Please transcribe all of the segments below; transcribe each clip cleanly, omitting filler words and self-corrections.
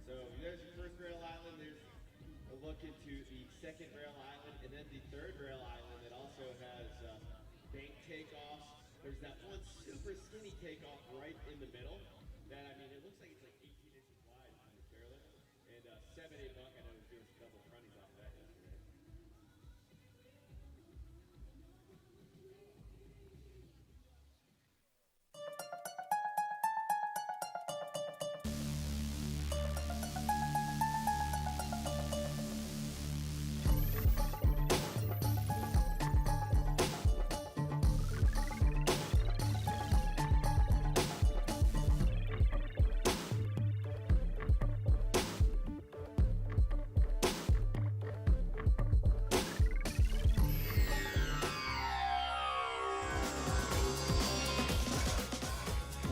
So there's your first rail island. There's a look into the second rail island, and then the third rail island that also has bank takeoffs. There's that one super skinny takeoff right in the middle. That, I mean, it looks like it's like 18 inches wide from the chairlift. And 7-8 buck, I know, was doing a couple of fronties off of that yesterday.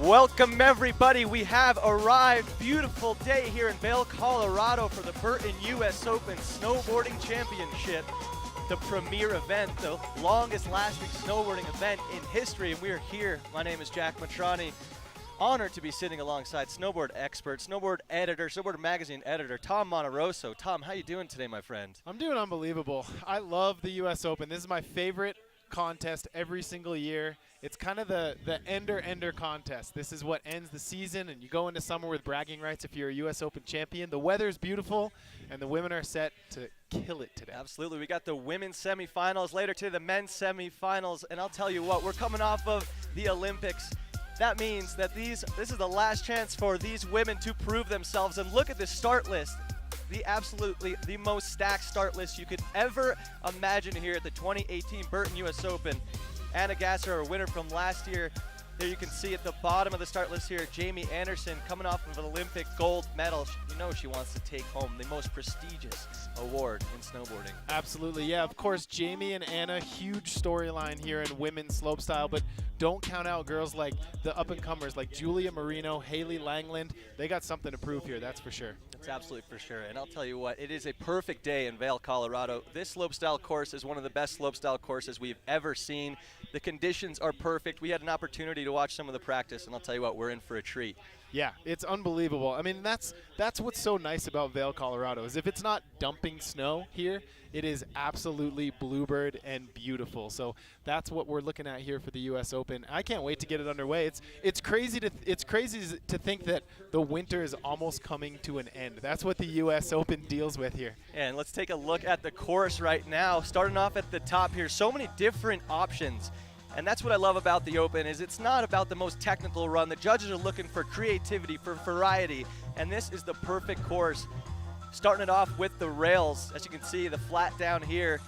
Welcome everybody, we have arrived. Beautiful day here in Vail, Colorado for the Burton US Open Snowboarding Championship, the premier event, the longest lasting snowboarding event in history, and we are here. My name is Jack Matrani. Honored to be sitting alongside snowboard expert, snowboard editor, snowboard magazine editor, Tom Monterosso. Tom, how you doing today, my friend? I'm doing unbelievable. I love the US Open. This is my favorite contest every single year. It's kind of the ender contest. This is what ends the season, and you go into summer with bragging rights if you're a US Open champion. The weather's beautiful, and the women are set to kill it today. Absolutely. We got the women's semifinals later today, the men's semifinals, and I'll tell you what, we're coming off of the Olympics. That means that this is the last chance for these women to prove themselves, and look at this start list. The most stacked start list you could ever imagine here at the 2018 Burton US Open. Anna Gasser, our winner from last year. There you can see at the bottom of the start list here, Jamie Anderson coming off of an Olympic gold medal. You know she wants to take home the most prestigious award in snowboarding. Absolutely, yeah. Of course, Jamie and Anna, huge storyline here in women's slopestyle, but don't count out girls like the up-and-comers like Julia Moreno, Haley Langland. They got something to prove here, that's for sure. That's absolutely for sure. And I'll tell you what, it is a perfect day in Vail, Colorado. This slopestyle course is one of the best slopestyle courses we've ever seen. The conditions are perfect. We had an opportunity to watch some of the practice, and I'll tell you what, we're in for a treat. Yeah, it's unbelievable. I mean, that's what's so nice about Vail, Colorado, is if it's not dumping snow here, it is absolutely bluebird and beautiful. So that's what we're looking at here for the U.S. Open. I can't wait to get it underway. It's crazy to think that the winter is almost coming to an end. That's what the U.S. Open deals with here. And let's take a look at the course right now. Starting off at the top here, so many different options. And that's what I love about the Open, is it's not about the most technical run. The judges are looking for creativity, for variety, and this is the perfect course. Starting it off with the rails. As you can see, the flat down here,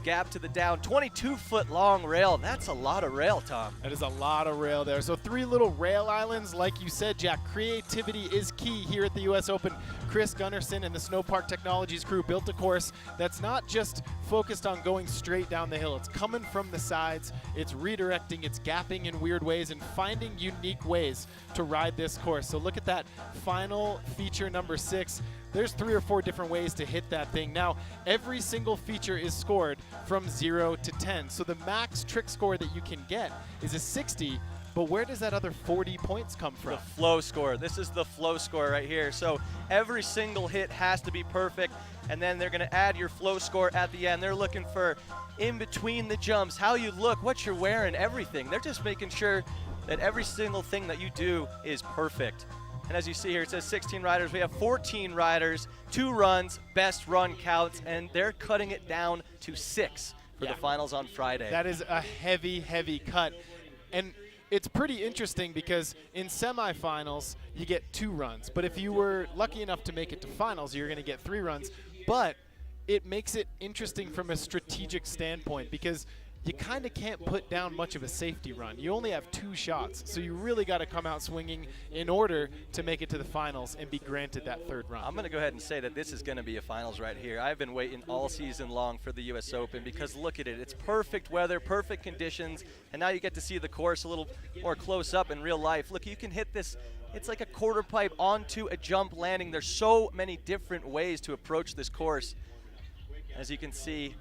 gap to the down, 22-foot long rail. That's a lot of rail, Tom. That is a lot of rail there. So 3 little rail islands. Like you said, Jack, creativity is key here at the U.S. Open. Chris Gunnarsson and the Snowpark Technologies crew built a course that's not just focused on going straight down the hill. It's coming from the sides, it's redirecting, it's gapping in weird ways, and finding unique ways to ride this course. So look at that final feature number 6. There's 3 or 4 different ways to hit that thing. Now, every single feature is scored from 0 to 10. So the max trick score that you can get is a 60, but where does that other 40 points come from? The flow score. This is the flow score right here. So every single hit has to be perfect, and then they're going to add your flow score at the end. They're looking for in between the jumps, how you look, what you're wearing, everything. They're just making sure that every single thing that you do is perfect. And as you see here, it says 16 riders. We have 14 riders, 2 runs, best run counts, and they're cutting it down to 6 for the finals on Friday. That is a heavy, heavy cut. And it's pretty interesting because in semifinals, you get 2 runs. But if you were lucky enough to make it to finals, you're going to get 3 runs. But it makes it interesting from a strategic standpoint because you kind of can't put down much of a safety run. You only have 2 shots, so you really got to come out swinging in order to make it to the finals and be granted that 3rd run. I'm going to go ahead and say that this is going to be a finals right here. I've been waiting all season long for the U.S. Open because look at it. It's perfect weather, perfect conditions, and now you get to see the course a little more close up in real life. Look, you can hit this. It's like a quarter pipe onto a jump landing. There's so many different ways to approach this course. As you can see,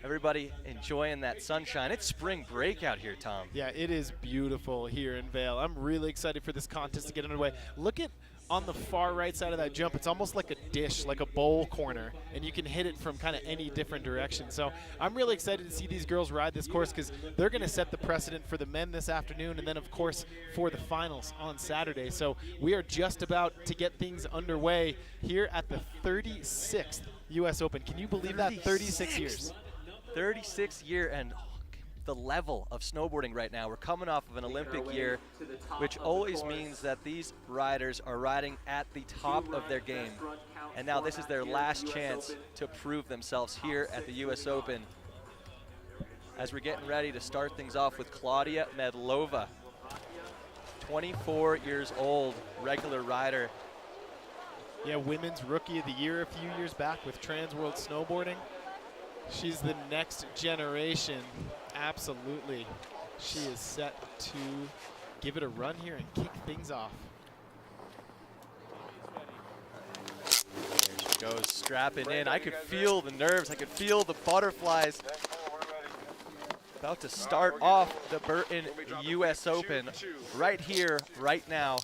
everybody enjoying that sunshine. It's spring break out here, Tom. Yeah, it is beautiful here in Vail. I'm really excited for this contest to get underway. Look at on the far right side of that jump, it's almost like a dish, like a bowl corner, and you can hit it from kind of any different direction. So I'm really excited to see these girls ride this course because they're going to set the precedent for the men this afternoon and then, of course, for the finals on Saturday. So we are just about to get things underway here at the 36th U.S. Open. Can you believe that? 36 years. 36 year, and the level of snowboarding right now. We're coming off of an Olympic year, which always means that these riders are riding at the top of their game. And now this is their last chance to prove themselves here at the US Open. As we're getting ready to start things off with Claudia Medlova, 24 years old, regular rider. Yeah, Women's Rookie of the Year a few years back with Trans World Snowboarding. She's the next generation. Absolutely. She is set to give it a run here and kick things off. There she goes, strapping in. I could feel the nerves. I could feel the butterflies. About to start off the Burton US Open right here, right now,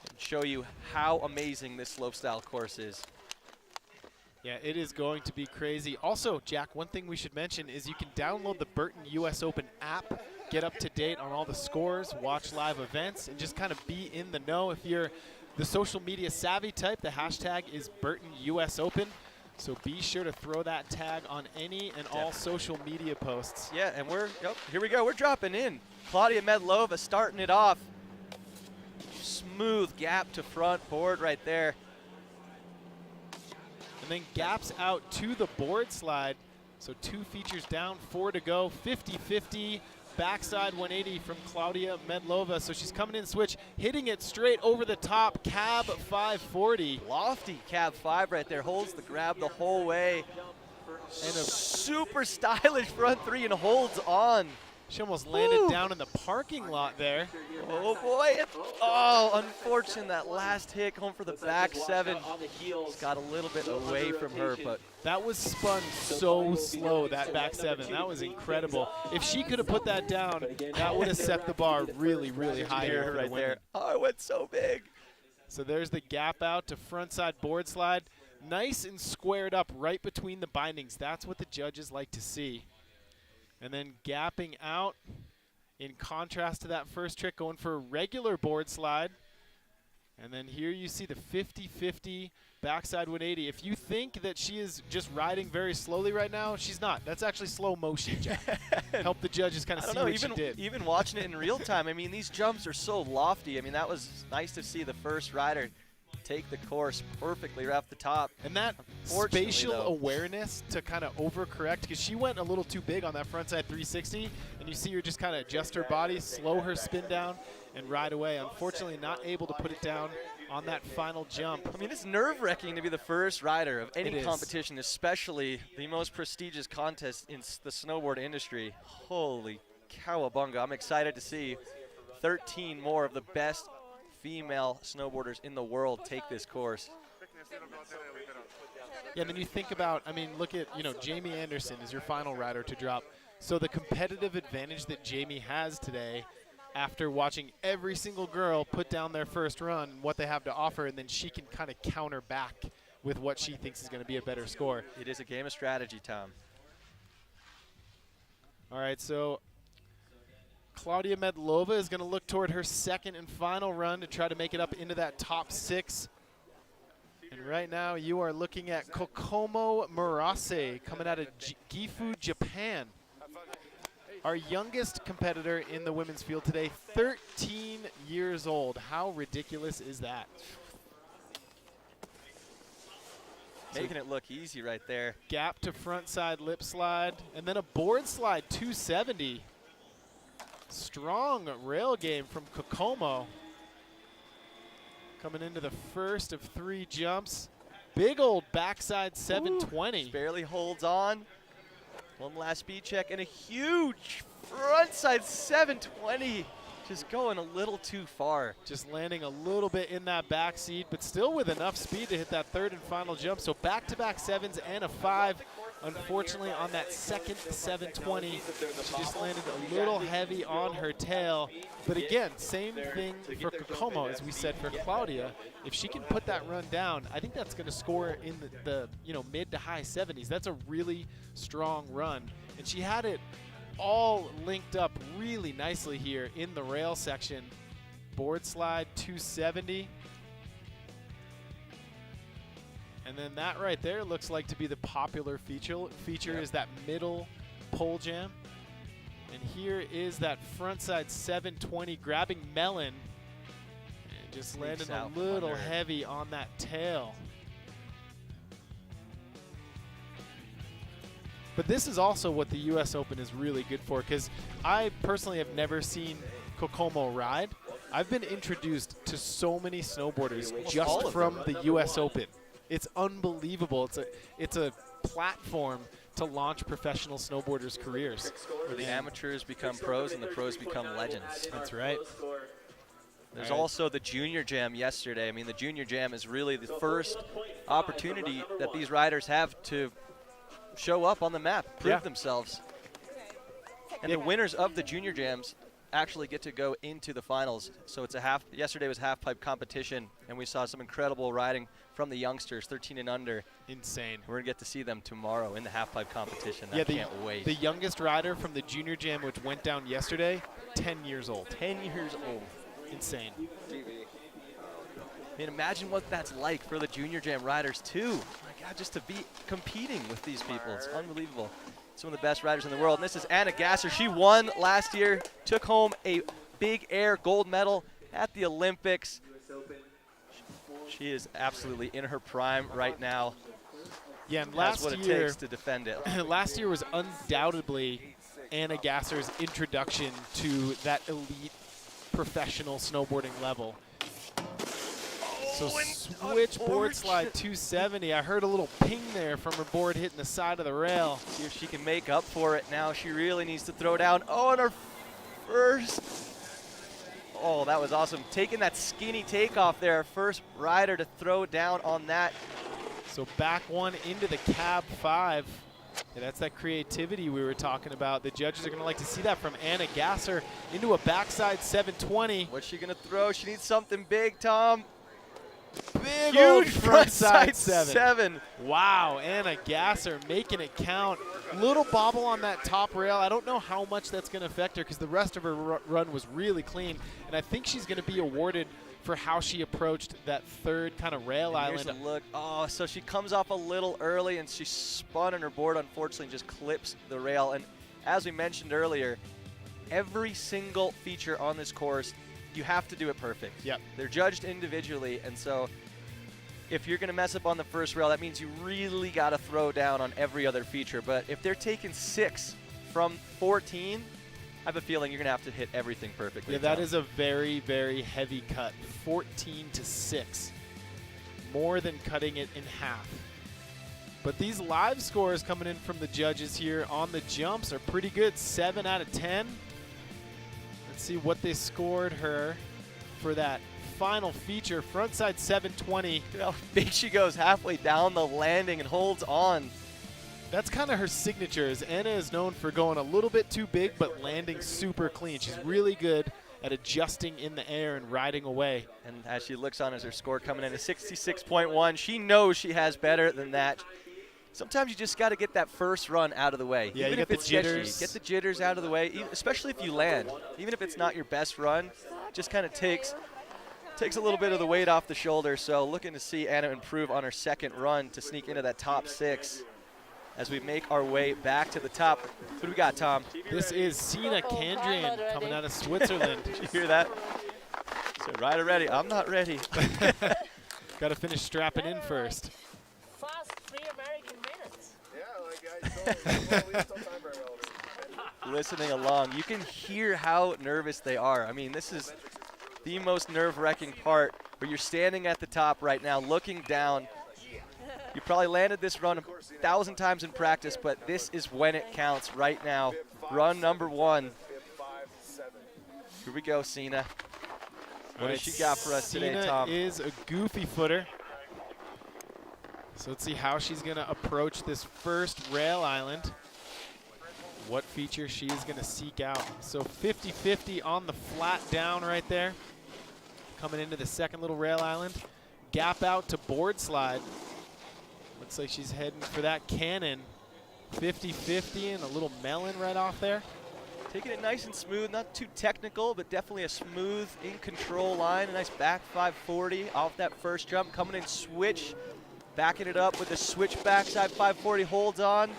and show you how amazing this slopestyle course is. Yeah, it is going to be crazy. Also, Jack, one thing we should mention is you can download the Burton US Open app, get up to date on all the scores, watch live events, and just kind of be in the know. If you're the social media savvy type, the hashtag is Burton US Open. So be sure to throw that tag on any and all social media posts. Yeah, and here we go. We're dropping in. Claudia Medlova starting it off. Smooth gap to front board right there. And then gaps out to the board slide. So 2 features down, 4 to go, 50-50, backside 180 from Claudia Medlova. So she's coming in switch, hitting it straight over the top, cab 540. Lofty cab 5 right there, holds the grab the whole way. And a super stylish front 3 and holds on. She almost landed down in the parking lot there. Oh boy, oh, unfortunate that last hit home for the back 7. Just got a little bit away from her, but that was spun so slow, that back 7. That was incredible. If she could have put that down, that would have set the bar really, really high here right there. Oh, it went so big. So there's the gap out to frontside board slide. Nice and squared up right between the bindings. That's what the judges like to see. And then gapping out, in contrast to that first trick, going for a regular board slide. And then here you see the 50-50 backside 180. If you think that she is just riding very slowly right now, she's not. That's actually slow motion, Jack. Help the judges kind of see what she did. Even watching it in real time, I mean, these jumps are so lofty. I mean, that was nice to see the first rider take the course perfectly right off the top. And that spatial awareness to kind of overcorrect, because she went a little too big on that frontside 360, and you see her just kind of adjust her body, slow her spin down, and ride away. Unfortunately, not able to put it down on that final jump. I mean, it's nerve-wracking to be the first rider of any competition, especially the most prestigious contest in the snowboard industry. Holy cowabunga. I'm excited to see 13 more of the best female snowboarders in the world take this course. Yeah, and then you think about, I mean, look at, Jamie Anderson is your final rider to drop. So the competitive advantage that Jamie has today, after watching every single girl put down their first run, what they have to offer, and then she can kind of counter back with what she thinks is going to be a better score. It is a game of strategy, Tom. All right, so Claudia Medlova is going to look toward her second and final run to try to make it up into that top 6. And right now you are looking at Kokomo Murase coming out of Gifu, Japan. Our youngest competitor in the women's field today, 13 years old. How ridiculous is that? Making it look easy right there. Gap to front side lip slide, and then a board slide 270. Strong rail game from Kokomo. Coming into the first of 3 jumps. Big old backside 720. Barely holds on. One last speed check and a huge frontside 720. Just going a little too far. Just landing a little bit in that back seat, but still with enough speed to hit that third and final jump. So back-to-back 7s and a 5. Unfortunately, on that second 720, she just landed a little heavy on her tail. But again, same thing for Kokomo as we said for Claudia. If she can put that run down, I think that's going to score in the mid to high 70s. That's a really strong run. And she had it all linked up really nicely here in the rail section. Board slide 270. And then that right there looks like to be the popular feature is that middle pole jam. And here is that frontside 720 grabbing melon and just landing a little heavy on that tail. But this is also what the US Open is really good for, because I personally have never seen Kokomo ride. I've been introduced to so many snowboarders just from the US Open. It's unbelievable. It's a platform to launch professional snowboarders' careers. Where the amateurs become pros and the pros become legends. That's right. There's also the Junior Jam yesterday. I mean, the Junior Jam is really the first opportunity that these riders have to show up on the map, prove themselves. And the winners of the Junior Jams actually get to go into the finals. So it's yesterday was half pipe competition, and we saw some incredible riding from the youngsters, 13 and under. Insane. We're gonna get to see them tomorrow in the half pipe competition. I can't wait. The youngest rider from the Junior Jam, which went down yesterday, 10 years old. 10 years old. Insane. I mean, imagine what that's like for the Junior Jam riders too. My God, just to be competing with these people, it's unbelievable. Some of the best riders in the world. And this is Anna Gasser. She won last year, took home a big air gold medal at the Olympics. She is absolutely in her prime right now. Yeah, and that's what it takes to defend it. Last year was undoubtedly Anna Gasser's introduction to that elite professional snowboarding level. So switch board slide 270. I heard a little ping there from her board hitting the side of the rail. See if she can make up for it now. She really needs to throw down. Oh, and her first. Oh, that was awesome. Taking that skinny takeoff there. Our first rider to throw down on that. So back one into the cab 5. Yeah, that's that creativity we were talking about. The judges are going to like to see that from Anna Gasser into a backside 720. What's she going to throw? She needs something big, Tom. Big huge old frontside 7. Wow, Anna Gasser making it count. Little bobble on that top rail. I don't know how much that's going to affect her because the rest of her run was really clean. And I think she's going to be awarded for how she approached that third kind of rail island. Here's a look. Oh, so she comes off a little early and she spun on her board, unfortunately, and just clips the rail. And as we mentioned earlier, every single feature on this course, you have to do it perfect. Yep. They're judged individually, and so if you're going to mess up on the first rail, that means you really got to throw down on every other feature. But if they're taking 6 from 14, I have a feeling you're going to have to hit everything perfectly. Yeah, that is a very, very heavy cut. 14 to 6. More than cutting it in half. But these live scores coming in from the judges here on the jumps are pretty good. 7 out of 10. Let's see what they scored her for that final feature. Frontside 720. Look how big she goes halfway down the landing and holds on. That's kind of her signature. Is Anna is known for going a little bit too big but landing super clean. She's really good at adjusting in the air and riding away. And as she looks on as her score coming in at 66.1, she knows she has better than that. Sometimes you just got to get that first run out of the way. Yeah, even you if get it's the jitters. sketchy, get the jitters out of the way, especially if you land. Even if it's not your best run, just kind of takes a little bit of the weight off the shoulder. So looking to see Anna improve on her second run to sneak into that top 6 as we make our way back to the top. What do we got, Tom? This is Sina Kandrian coming out of Switzerland. Did you hear that? So rider ready. I'm not ready. Got to finish strapping in first. Fast 3 American minutes. Listening along, you can hear how nervous they are. I mean, this is the most nerve-wracking part where you're standing at the top right now looking down. You probably landed this run 1,000 times in practice, but this is when it counts right now. Run number 1. Here we go, Sina. What has she got for us today, Tom? Sina is a goofy footer. So let's see how she's going to approach this first rail island. What feature she is going to seek out. So 50-50 on the flat down right there. Coming into the second little rail island. Gap out to board slide. Looks like she's heading for that cannon. 50-50 and a little melon right off there. Taking it nice and smooth, not too technical, but definitely a smooth, in control line. A nice back 540 off that first jump. Coming in switch, backing it up with the switch backside 540, holds on.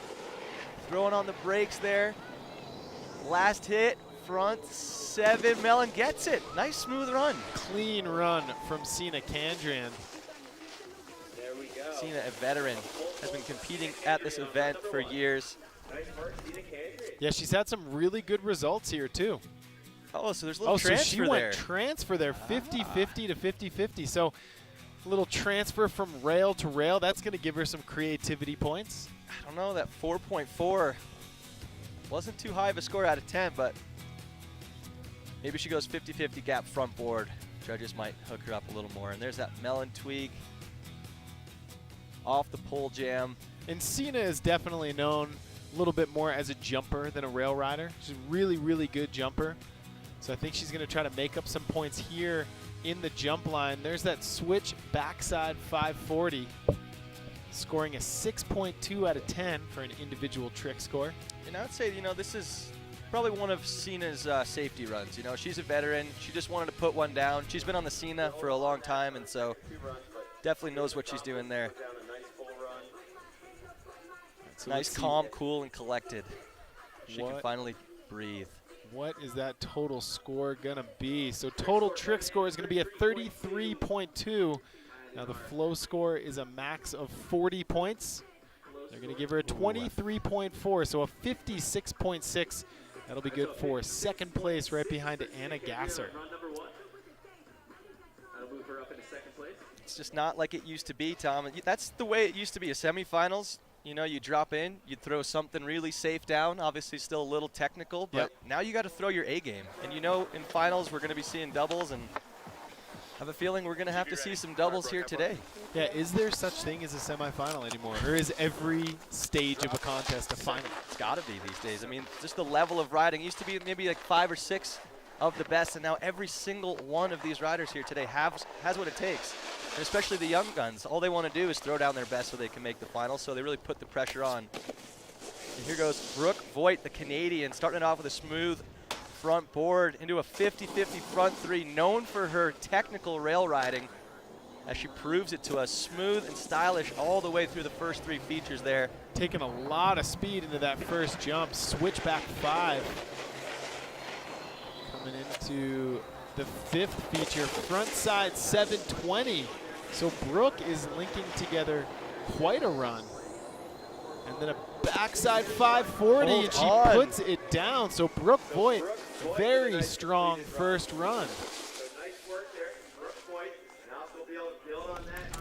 Throwing on the brakes there. Last hit, front 7, melon gets it. Nice smooth run. Clean run from Sina Kandrian. There we go. Sina, a veteran, has been competing at this event for years. Nice work, Sina Kandrian. Yeah, she's had some really good results here too. Oh, so there's a little so transfer she there. went transfer there, 50-50 to 50-50. So a little transfer from rail to rail. That's going to give her some creativity points. I don't know, that 4.4 wasn't too high of a score out of 10, but maybe she goes 50-50 gap front board. Judges might hook her up a little more. And there's that melon tweak off the pole jam. And Sina is definitely known a little bit more as a jumper than a rail rider. She's a really, really good jumper. So I think she's going to try to make up some points here in the jump line. There's that switch backside 540, scoring a 6.2 out of 10 for an individual trick score. And I would say, you know, this is probably one of Sina's safety runs. You know, she's a veteran. She just wanted to put one down. She's been on the Sina for a long time, and so definitely knows what she's doing there. So nice, calm, cool, and collected. She can finally breathe. What is that total score going to be? So total trick score is going to be a 33.2. Now the flow score is a max of 40 points. They're going to give her a 23.4, so a 56.6. That'll be good for second place right behind Anna Gasser. It's just not like it used to be, Tom. That's the way it used to be. A semifinals, you know, you drop in, you throw something really safe down, obviously still a little technical, but now you got to throw your A game. And you know, in finals, we're going to be seeing doubles, and I have a feeling we're going to have to see some doubles here today. Yeah, is there such thing as a semifinal anymore? Or is every stage of a contest a final? It's got to be these days. I mean, just the level of riding. It used to be maybe like 5 or 6 of the best, and now every single one of these riders here today has what it takes. And especially the young guns. All they want to do is throw down their best so they can make the finals, so they really put the pressure on. And here goes Brooke Voigt, the Canadian, starting it off with a smooth front board into a 50-50 front 3, known for her technical rail riding, as she proves it to us. Smooth and stylish all the way through the first 3 features there. Taking a lot of speed into that first jump. Switchback 5. Coming into the 5th feature, front side 720. So Brooke is linking together quite a run. And then a backside 540, and she puts it down. So Brooke Voigt, very strong first run.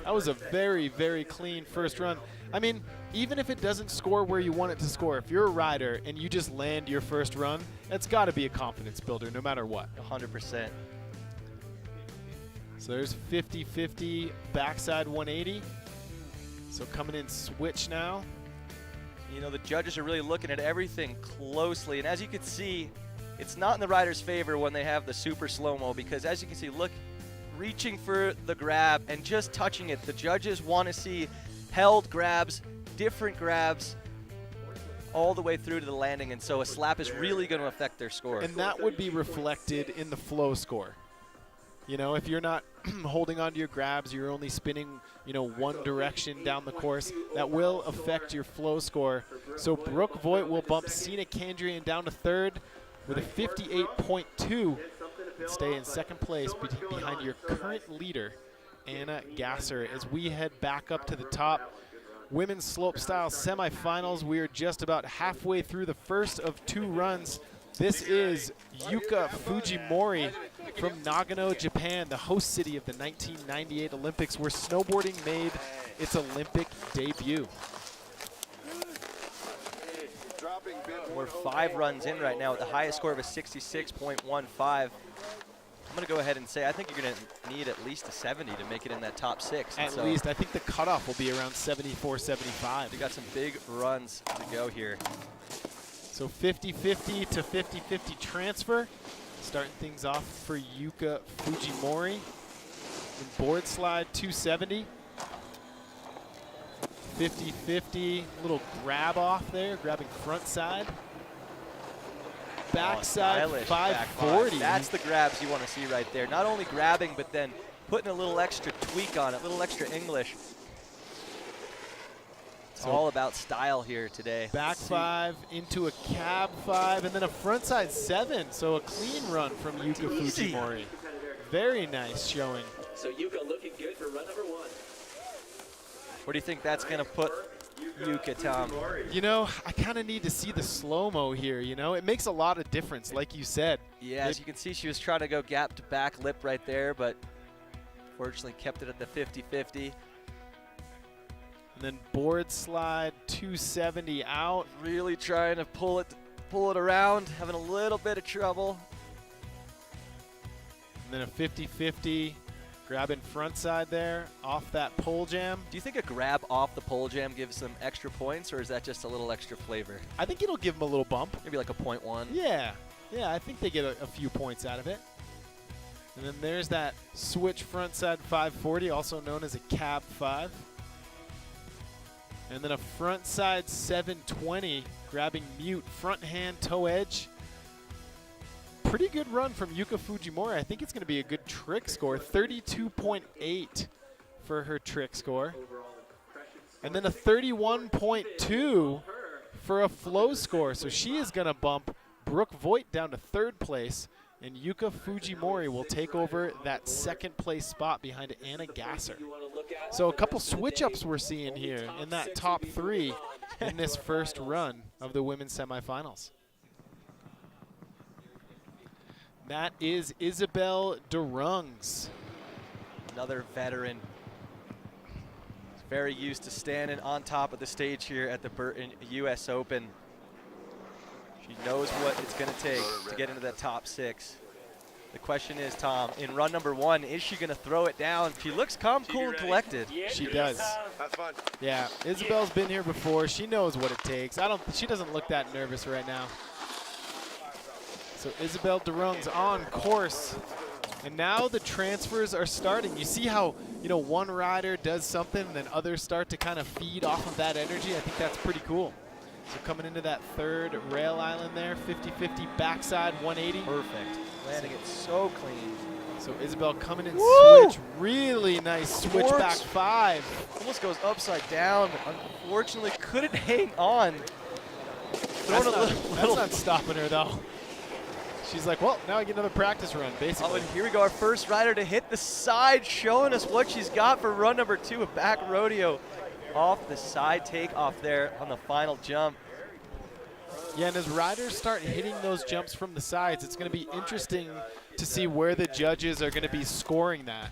That was a very, very clean first run. I mean, even if it doesn't score where you want it to score, if you're a rider and you just land your first run, that's got to be a confidence builder no matter what. 100%. So there's 50-50 backside 180. So coming in switch now. You know, the judges are really looking at everything closely, and as you can see, it's not in the rider's favor when they have the super slow-mo, because as you can see, look, reaching for the grab and just touching it. The judges want to see held grabs, different grabs, all the way through to the landing, and so a slap is really going to affect their score. And that would be reflected in the flow score. You know, if you're not holding onto your grabs, you're only spinning, you know, one direction down the course, that will affect your flow score. So Brooke Voigt will bump Sina Kandrian down to 3rd with a 58.2 and stay in 2nd place behind your current leader, Anna Gasser. As we head back up to the top, women's slopestyle semifinals, we are just about halfway through the first of 2 runs. This is Yuka Fujimori from Nagano, Japan, the host city of the 1998 Olympics, where snowboarding made its Olympic debut. We're 5 runs in right now with the highest score of a 66.15. I'm going to go ahead and say I think you're going to need at least a 70 to make it in that top 6. At least. I think the cutoff will be around 74, 75. You got some big runs to go here. So 50-50 to 50-50 transfer. Starting things off for Yuka Fujimori. And board slide 270. 50-50, little grab off there, grabbing front side. Backside 540. That's the grabs you want to see right there. Not only grabbing, but then putting a little extra tweak on it, a little extra English. It's all about style here today. Back 5 into a cab 5, and then a front side 7. So a clean run from Yuka Fujimori. Very nice showing. So Yuka looking good for run number 1. Where do you think that's going to put Yuka, Tom? You know, I kind of need to see the slow-mo here, you know? It makes a lot of difference, like you said. Yeah, as you can see, she was trying to go gap to back lip right there, but fortunately kept it at the 50-50. And then board slide 270 out. Really trying to pull it around, having a little bit of trouble. And then a 50-50. Grabbing front side there, off that pole jam. Do you think a grab off the pole jam gives them extra points, or is that just a little extra flavor? I think it'll give them a little bump. Maybe like a 0.1. Yeah, I think they get a few points out of it. And then there's that switch front side 540, also known as a cab 5. And then a front side 720, grabbing mute, front hand toe edge. Pretty good run from Yuka Fujimori. I think it's going to be a good trick score. 32.8 for her trick score. And then a 31.2 for a flow score. So she is going to bump Brooke Voigt down to 3rd place. And Yuka Fujimori will take over that 2nd place spot behind Anna Gasser. So a couple switch-ups we're seeing here in that top 3 in this first run of the women's semifinals. That is Isabel DeRungs. Another veteran. She's very used to standing on top of the stage here at the Burton US Open. She knows what it's going to take to get into that top 6. The question is, Tom, in run number 1, is she going to throw it down? She looks calm, cool, and collected. She does. Have fun. Yeah, Isabel's been here before. She knows what it takes. She doesn't look that nervous right now. So Isabel DeRungs on course. And now the transfers are starting. You see how, you know, one rider does something and then others start to kind of feed off of that energy. I think that's pretty cool. So coming into that 3rd rail island there, 50-50 backside 180. Perfect. Landing it so clean. So Isabel coming in Woo! switch. Really nice switch back 5. Almost goes upside down, but unfortunately couldn't hang on. That's not stopping her though. She's like, well, now I get another practice run, basically. Oh, and here we go, our first rider to hit the side, showing us what she's got for run number 2, a back rodeo off the side takeoff there on the final jump. Yeah, and as riders start hitting those jumps from the sides, it's going to be interesting to see where the judges are going to be scoring that,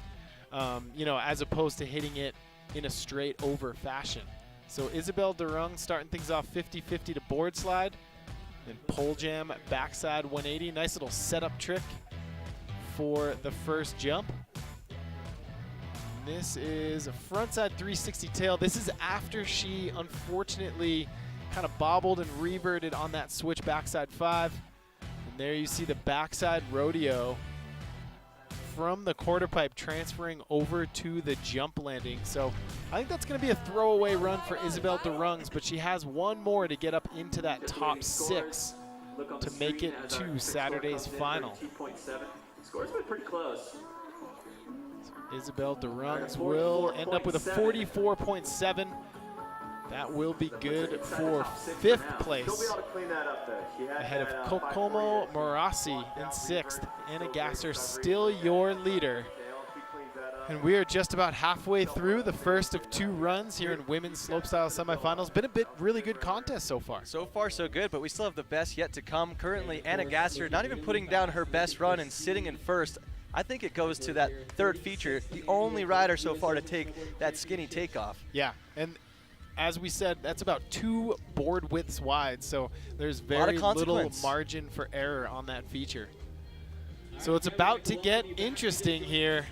you know, as opposed to hitting it in a straight over fashion. So Isabel DeRung starting things off 50-50 to board slide. Then pole jam backside 180. Nice little setup trick for the first jump. And this is a frontside 360 tail. This is after she unfortunately kind of bobbled and reverted on that switch backside 5. And there you see the backside rodeo from the quarter pipe transferring over to the jump landing. So I think that's going to be a throwaway run for Isabel DeRungs, but she has one more to get up into that top 6 to make it to Saturday's final. Score's been pretty close. So Isabel DeRungs will end up with a 44.7. That will be good for 5th place, ahead of Kokomo Morassi in 6th. Anna Gasser still your leader. And we are just about halfway through the first of 2 runs here in women's slopestyle semifinals. Been a really good contest so far. So far, so good, but we still have the best yet to come. Currently, Anna Gasser not even putting down her best run and sitting in 1st. I think it goes to that 3rd feature, the only rider so far to take that skinny takeoff. Yeah, and as we said, that's about 2 board widths wide, so there's very little margin for error on that feature. So it's about to get interesting here.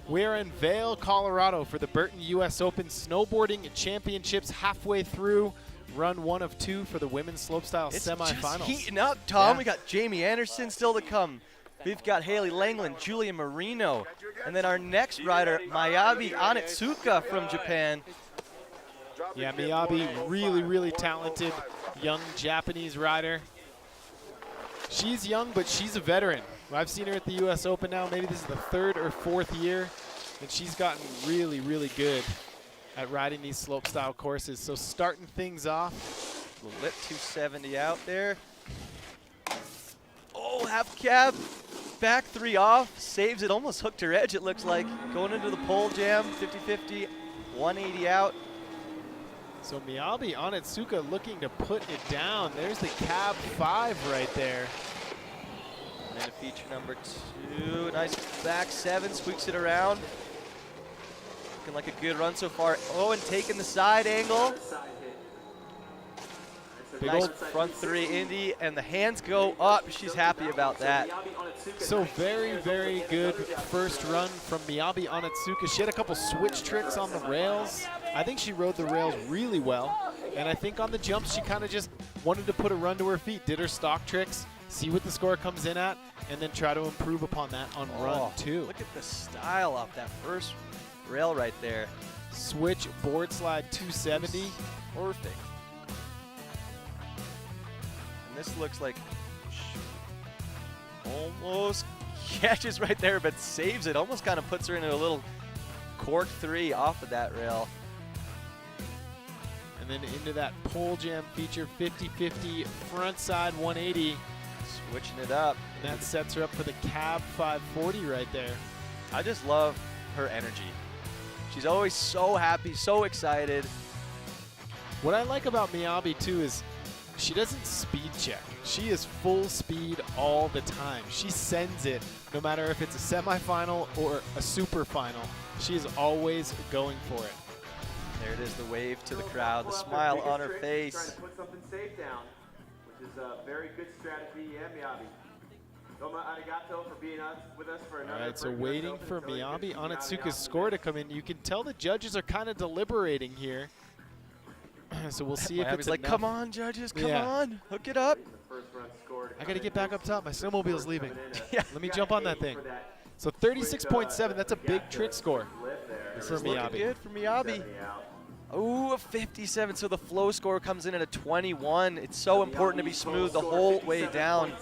We're in Vail, Colorado for the Burton U.S. Open Snowboarding Championships, halfway through run 1 of 2 for the women's slopestyle It's semifinals. just heating up, Tom. Yeah. We got Jamie Anderson still to come. We've got Haley Langland, Julia Moreno, and then our next rider, Miyabi Onitsuka from Japan. Yeah, Miyabi, really talented young Japanese rider. She's young, but she's a veteran. I've seen her at the U.S. Open now. Maybe this is the 3rd or 4th year, and she's gotten really good at riding these slopestyle courses. So starting things off. Lip 270 out there. Oh, half cab, back 3 off, saves it, almost hooked her edge, it looks like. Going into the pole jam, 50-50, 180 out. So Miyabi Onitsuka looking to put it down. There's the cab 5 right there. And then a feature number 2, nice back 7, squeaks it around. Looking like a good run so far. Oh, and taking the side angle. Big Nice old front 3 Indy, and the hands go up. She's happy about that. So very good first run from Miyabi Onitsuka. She had a couple switch tricks on the rails. I think she rode the rails really well. And I think on the jumps, she kind of just wanted to put a run to her feet, did her stock tricks, see what the score comes in at, and then try to improve upon that on run 2. Look at the style off that first rail right there. Switch board slide 270. Perfect. And this looks like almost catches right there, but saves it. Almost kind of puts her into a little cork 3 off of that rail. And then into that pole jam feature, 50-50 front side 180. Switching it up. And that sets her up for the cab 540 right there. I just love her energy. She's always so happy, so excited. What I like about Miyabi too is she doesn't speed check. She is full speed all the time. She sends it no matter if it's a semifinal or a super final. She is always going for it. There it is, the wave to the crowd, the smile on her face. Trying to put something safe down, which is a very good strategy. Yeah, Miyabi. Domo arigato for being with us for another. All right, so waiting for Miyabi Onitsuka's score to come in. You can tell the judges are kind of deliberating here. So we'll see if it's like, enough. come on, judges, come on, hook it up. I got to get back up top. My snowmobile's leaving. Yeah. Let me jump on that thing. So 36.7, that's a big trick score for Looking Miyabi. good for Miyabi. Ooh, a 57, so the flow score comes in at a 21. It's so important to be smooth the whole way down.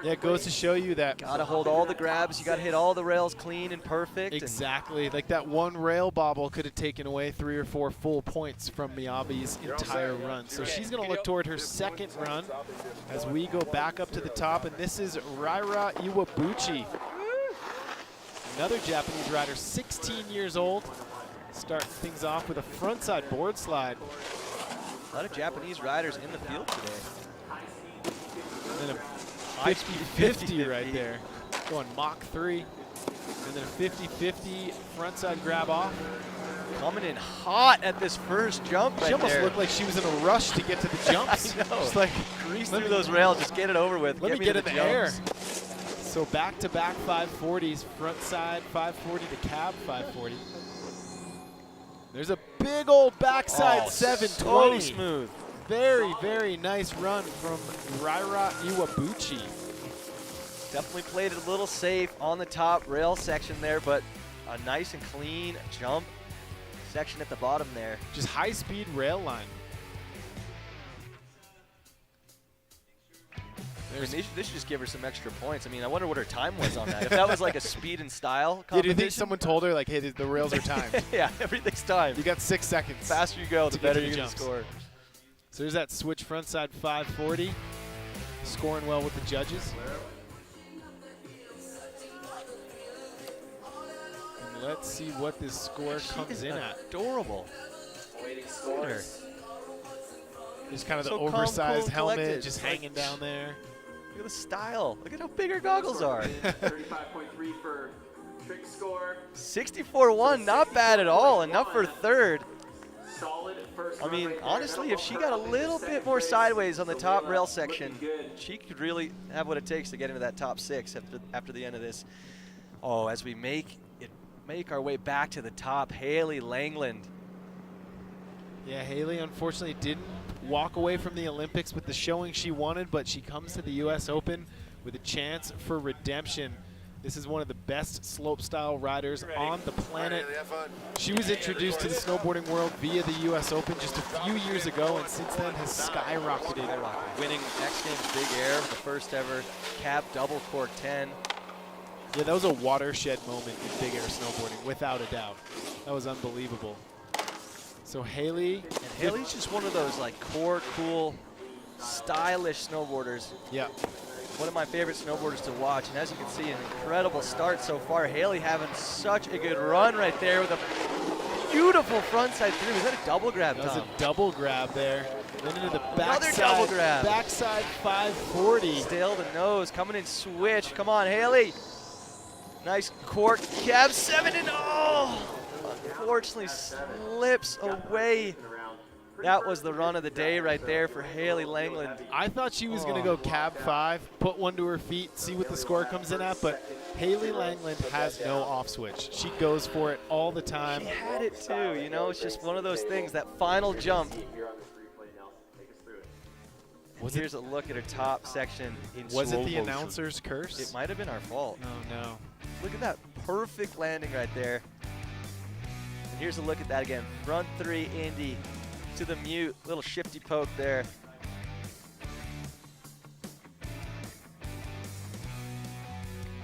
Yeah, it goes to show you that. Gotta hold all the grabs, you gotta hit all the rails clean and perfect. Exactly, like that one rail bobble could have taken away 3 or 4 full points from Miyabi's entire run. So she's gonna look toward her second run as we go back up to the top, and this is Raira Iwabuchi. Another Japanese rider, 16 years old. Starting things off with a frontside board slide. A lot of Japanese riders in the field today. And then a 50-50 right there. Going Mach 3. And then a 50-50 frontside grab off. Coming in hot at this first jump right She almost there. looked like she was in a rush to get to the jumps. I know. Just like, Grease through those rails, just get it over with. let me get to in the jumps. air. So back-to-back 540s, front side 540 to cab 540. There's a big old backside 720. So smooth. Very nice run from Raira Iwabuchi. Definitely played it a little safe on the top rail section there, but a nice and clean jump section at the bottom there. Just high-speed rail line. I mean, they should just give her some extra points. I mean, I wonder what her time was on that. If that was like a speed and style Yeah, do competition. you think someone told her, like, hey, the rails are timed? Yeah, everything's timed. You got 6 seconds. The faster you go, the to get to better the you're going to jumps. score. So there's that switch frontside 540. Scoring well with the judges. And let's see what this score comes in at. Adorable. Waiting Look at her. scores. Just kind of the So calm, oversized cool, and helmet collected. just It's like, hanging down there. Look at the style. Look at how big her goggles are. 35.3 for trick score. 64-1, not bad at all. Enough for third. Solid I mean, honestly, if she got a little bit more sideways on the top rail section, she could really have what it takes to get into that top 6 after the end of this. Oh, as we make our way back to the top, Haley Langland. Yeah, Haley unfortunately didn't walk away from the Olympics with the showing she wanted, but she comes to the U.S. Open with a chance for redemption. This is one of the best slopestyle riders on the planet. She was introduced to the snowboarding world via the U.S. Open just a few years ago, and since then has skyrocketed. Winning X Games Big Air, the first ever cab double cork 10. Yeah, that was a watershed moment in big air snowboarding, without a doubt. That was unbelievable. So Haley. And Haley's just one of those like core, cool, stylish snowboarders. Yeah. One of my favorite snowboarders to watch, and as you can see, an incredible start so far. Haley having such a good run right there with a beautiful frontside through. Is that a double grab, Tom? That was a double grab there. Then into the Another backside, double grab. Backside 540. Still the nose, coming in switch. Come on, Haley. Nice cork, cab 7, and unfortunately slips away. That was the run of the day right there for Haley Langland. I thought she was going to go cab 5, put one to her feet, see what the score comes in at, but Haley Langland has no off switch. She goes for it all the time. She had it too, you know, it's just one of those things, that final jump. Here's a look at her top section in slow Was it the motion. announcer's curse? It might have been our fault. Oh, no. Look at that perfect landing right there. And here's a look at that again. Front 3 Indy to the mute. Little shifty poke there.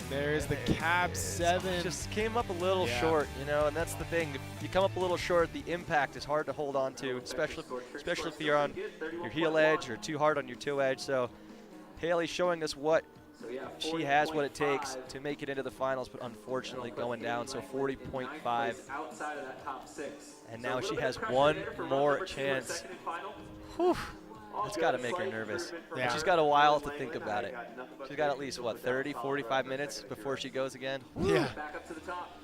There's the cab 7. Just came up a little short, you know, and that's the thing. If you come up a little short, the impact is hard to hold on to, especially if you're on your heel edge or too hard on your toe edge. So Haley showing us what she has, what it takes to make it into the finals, but unfortunately going down. So 40.5. And now she has one more chance. Whew. That's got to make her nervous. Yeah. And she's got a while to think about it. She's got at least, what, 30, 45 minutes before she goes again? Yeah. Back up to the top.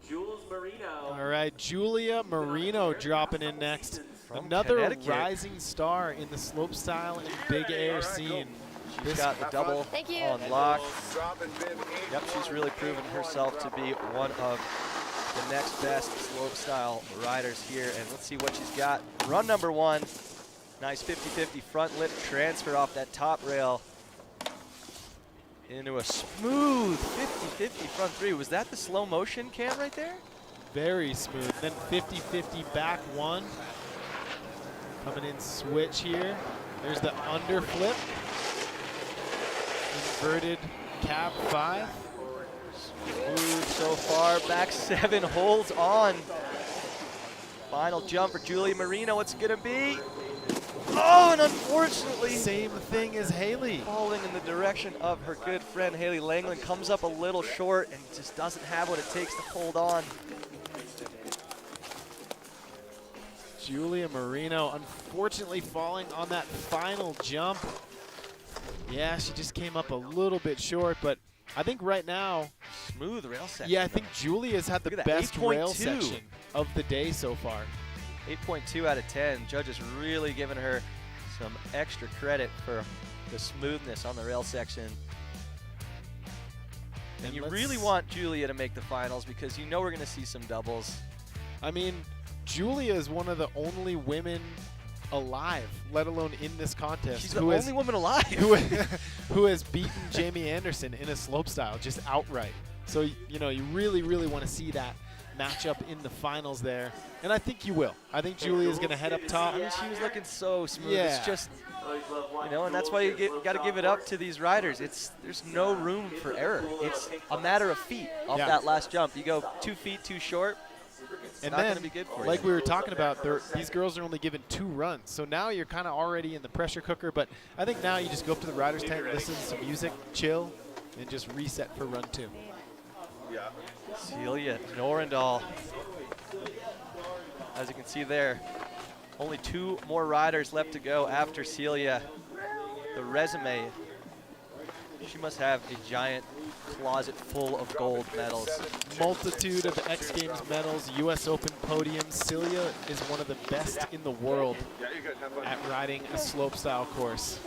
Jules Moreno. All right, Julia Moreno dropping in next. From Another Connecticut. rising star in the slopestyle and big air scene. She's got the double Thank you. on lock. Yep, she's really proven herself to be one of the next best slopestyle riders here. And let's see what she's got. Run number 1. Nice 50-50 front lip transfer off that top rail into a smooth 50-50 front 3. Was that the slow motion cam right there? Very smooth. Then 50-50 back 1. Coming in switch here. There's the underflip. Inverted cab 5. Smooth so far. Back 7 holds on. Final jump for Julia Moreno. What's it going to be? Oh, and unfortunately, Same thing as Haley. falling in the direction of her good friend Haley Langland, comes up a little short and just doesn't have what it takes to hold on. Julia Moreno unfortunately falling on that final jump. Yeah, she just came up a little bit short, but I think right now, Smooth rail section. yeah, I think Julia's had the Look at that, best rail 8.2. section of the day so far. 8.2 out of 10. Judges really giving her some extra credit for the smoothness on the rail section. And you really want Julia to make the finals because you know we're going to see some doubles. I mean, Julia is one of the only women alive, let alone in this contest. She's the only woman alive. who has beaten Jamie Anderson in a slopestyle just outright. So, you know, you really, really want to see that matchup in the finals there. And I think you will. I think Julia's going to head up top. I mean, she was looking so smooth. Yeah. It's just, you know, and that's why you got to give it up to these riders. There's no room for error. It's a matter of feet off that last jump. You go 2 feet too short, it's and not then, going to be good for like you. we were talking about, these girls are only given 2 runs. So now you're kind of already in the pressure cooker. But I think now you just go up to the rider's tent, listen to some music, chill, and just reset for run 2. Celia Norendal. As you can see there, only 2 more riders left to go after Celia. The resume She must have a giant closet full of gold medals. Multitude of X Games medals, US Open podiums. Celia is one of the best in the world at riding a slopestyle course.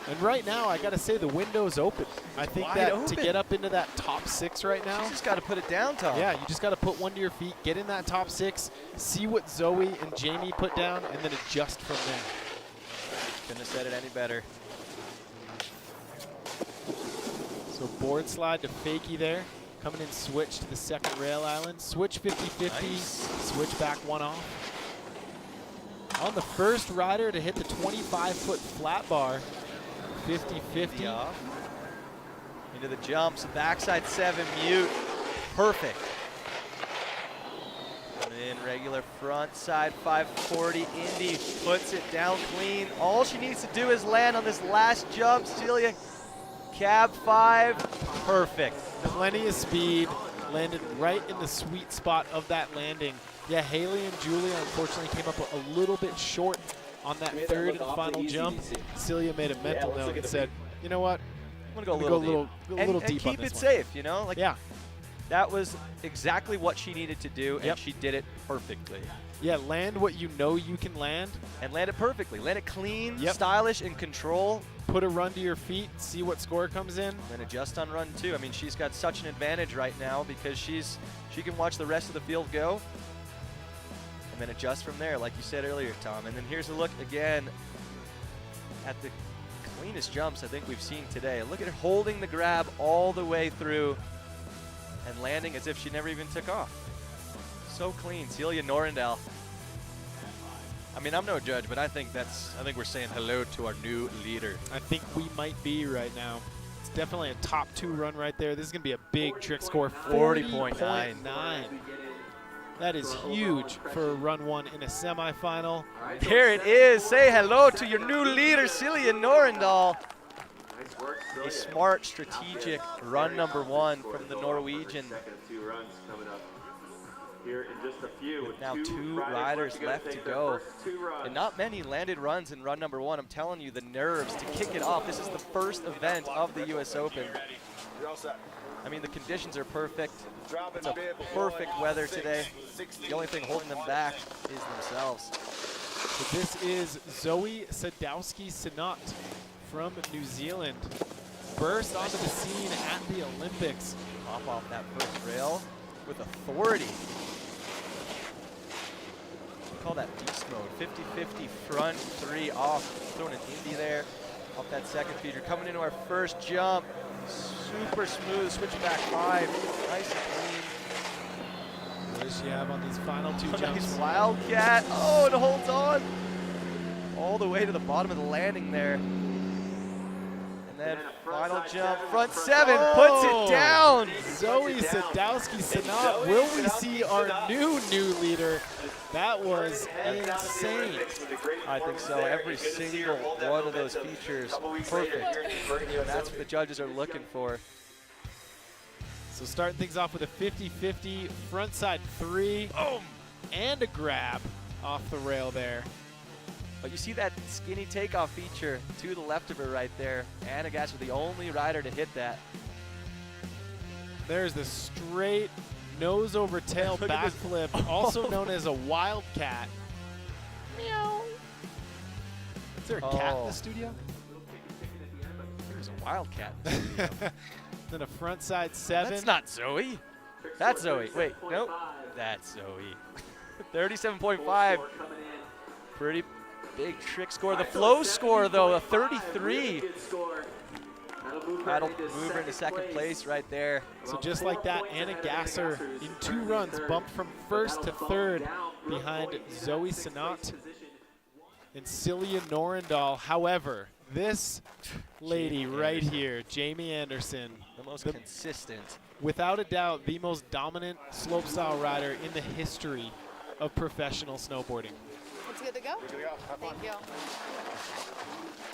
And right now, I got to say, the window's open. I think Wide that open. to get up into that top 6 right now, She's just got to put it down, Tom. yeah, you just got to put one to your feet, get in that top 6, see what Zoe and Jamie put down, and then adjust from there. Couldn't have said it any better. So board slide to fakie there. Coming in switch to the second rail island. Switch 50-50, switch back one off. On the first rider to hit the 25-foot flat bar, 50-50. Off. Into the jumps, backside 7 mute, perfect. And then regular front side 540, Indy puts it down clean. All she needs to do is land on this last jump. Celia, cab 5, perfect. Plenty of speed, landed right in the sweet spot of that landing. Yeah, Haley and Julia unfortunately came up a little bit short on that third and final jump. Celia made a mental note and said, you know what? I'm gonna go Go a little and deep on keep this it one. safe, you know? Like, Yeah. that was exactly what she needed to do, and Yep. she did it perfectly. Yeah, land what you know you can land. And land it perfectly. Land it clean, Yep. stylish, and control. Put a run to your feet, see what score comes in. And adjust on run 2. I mean, she's got such an advantage right now because she can watch the rest of the field go and then adjust from there, like you said earlier, Tom. And then here's a look again at the cleanest jumps I think we've seen today. Look at her holding the grab all the way through and landing as if she never even took off. So clean. Celia Norendal. I mean, I'm no judge, but I think we're saying hello to our new leader. I think we might be right now. It's definitely a top 2 run right there. This is going to be a big trick score, 40.9. That is huge for a run 1 in a semifinal. There it is. Say hello to your new leader, Celia Norendal. A smart, strategic run number 1 from the Norwegian. Here in just a few, With now 2 riders left to go. And not many landed runs in run number 1. I'm telling you, the nerves to kick it off. This is the first event of the US Open. I mean, the conditions are perfect. It's a perfect weather today. The only thing holding them back is themselves. So this is Zoe Sadowski Sinot from New Zealand. Burst onto the scene at the Olympics. Pop off that first rail with authority. We call that beast mode. 50-50 front 3 off. Throwing an Indy there off that second feeder. Coming into our first jump. Super smooth. Switching back 5. Nice and clean. What does she have on these final 2 jumps? Nice wildcat. Oh, it holds on. All the way to the bottom of the landing there. And then final jump. Front 7 puts it down. Zoe Sadowski Sinot. Will we see our new leader? That was insane. I think so. Every single one of those features, perfect. And that's what the judges are looking for. So starting things off with a 50-50 frontside 3. Boom! And a grab off the rail there. But you see that skinny takeoff feature to the left of her right there. Anna Gasser, the only rider to hit that. There's the straight nose over tail Look at this. backflip, also known as a wildcat. Meow. Is there a cat in the studio? There's a wildcat. Then a frontside 7. That's not Zoe. That's Zoe. Wait, nope. That's Zoe. 37.5. Pretty big trick score. The flow score, though, a 33. That'll move her into second place right there. So just like that, Anna Gasser in 2 runs bumped from first to third behind Zoe Sinot and Celia Norendal. However, this lady right here, Jamie Anderson, The most consistent. without a doubt the most dominant slopestyle rider in the history of professional snowboarding. It's good to go? Thank you.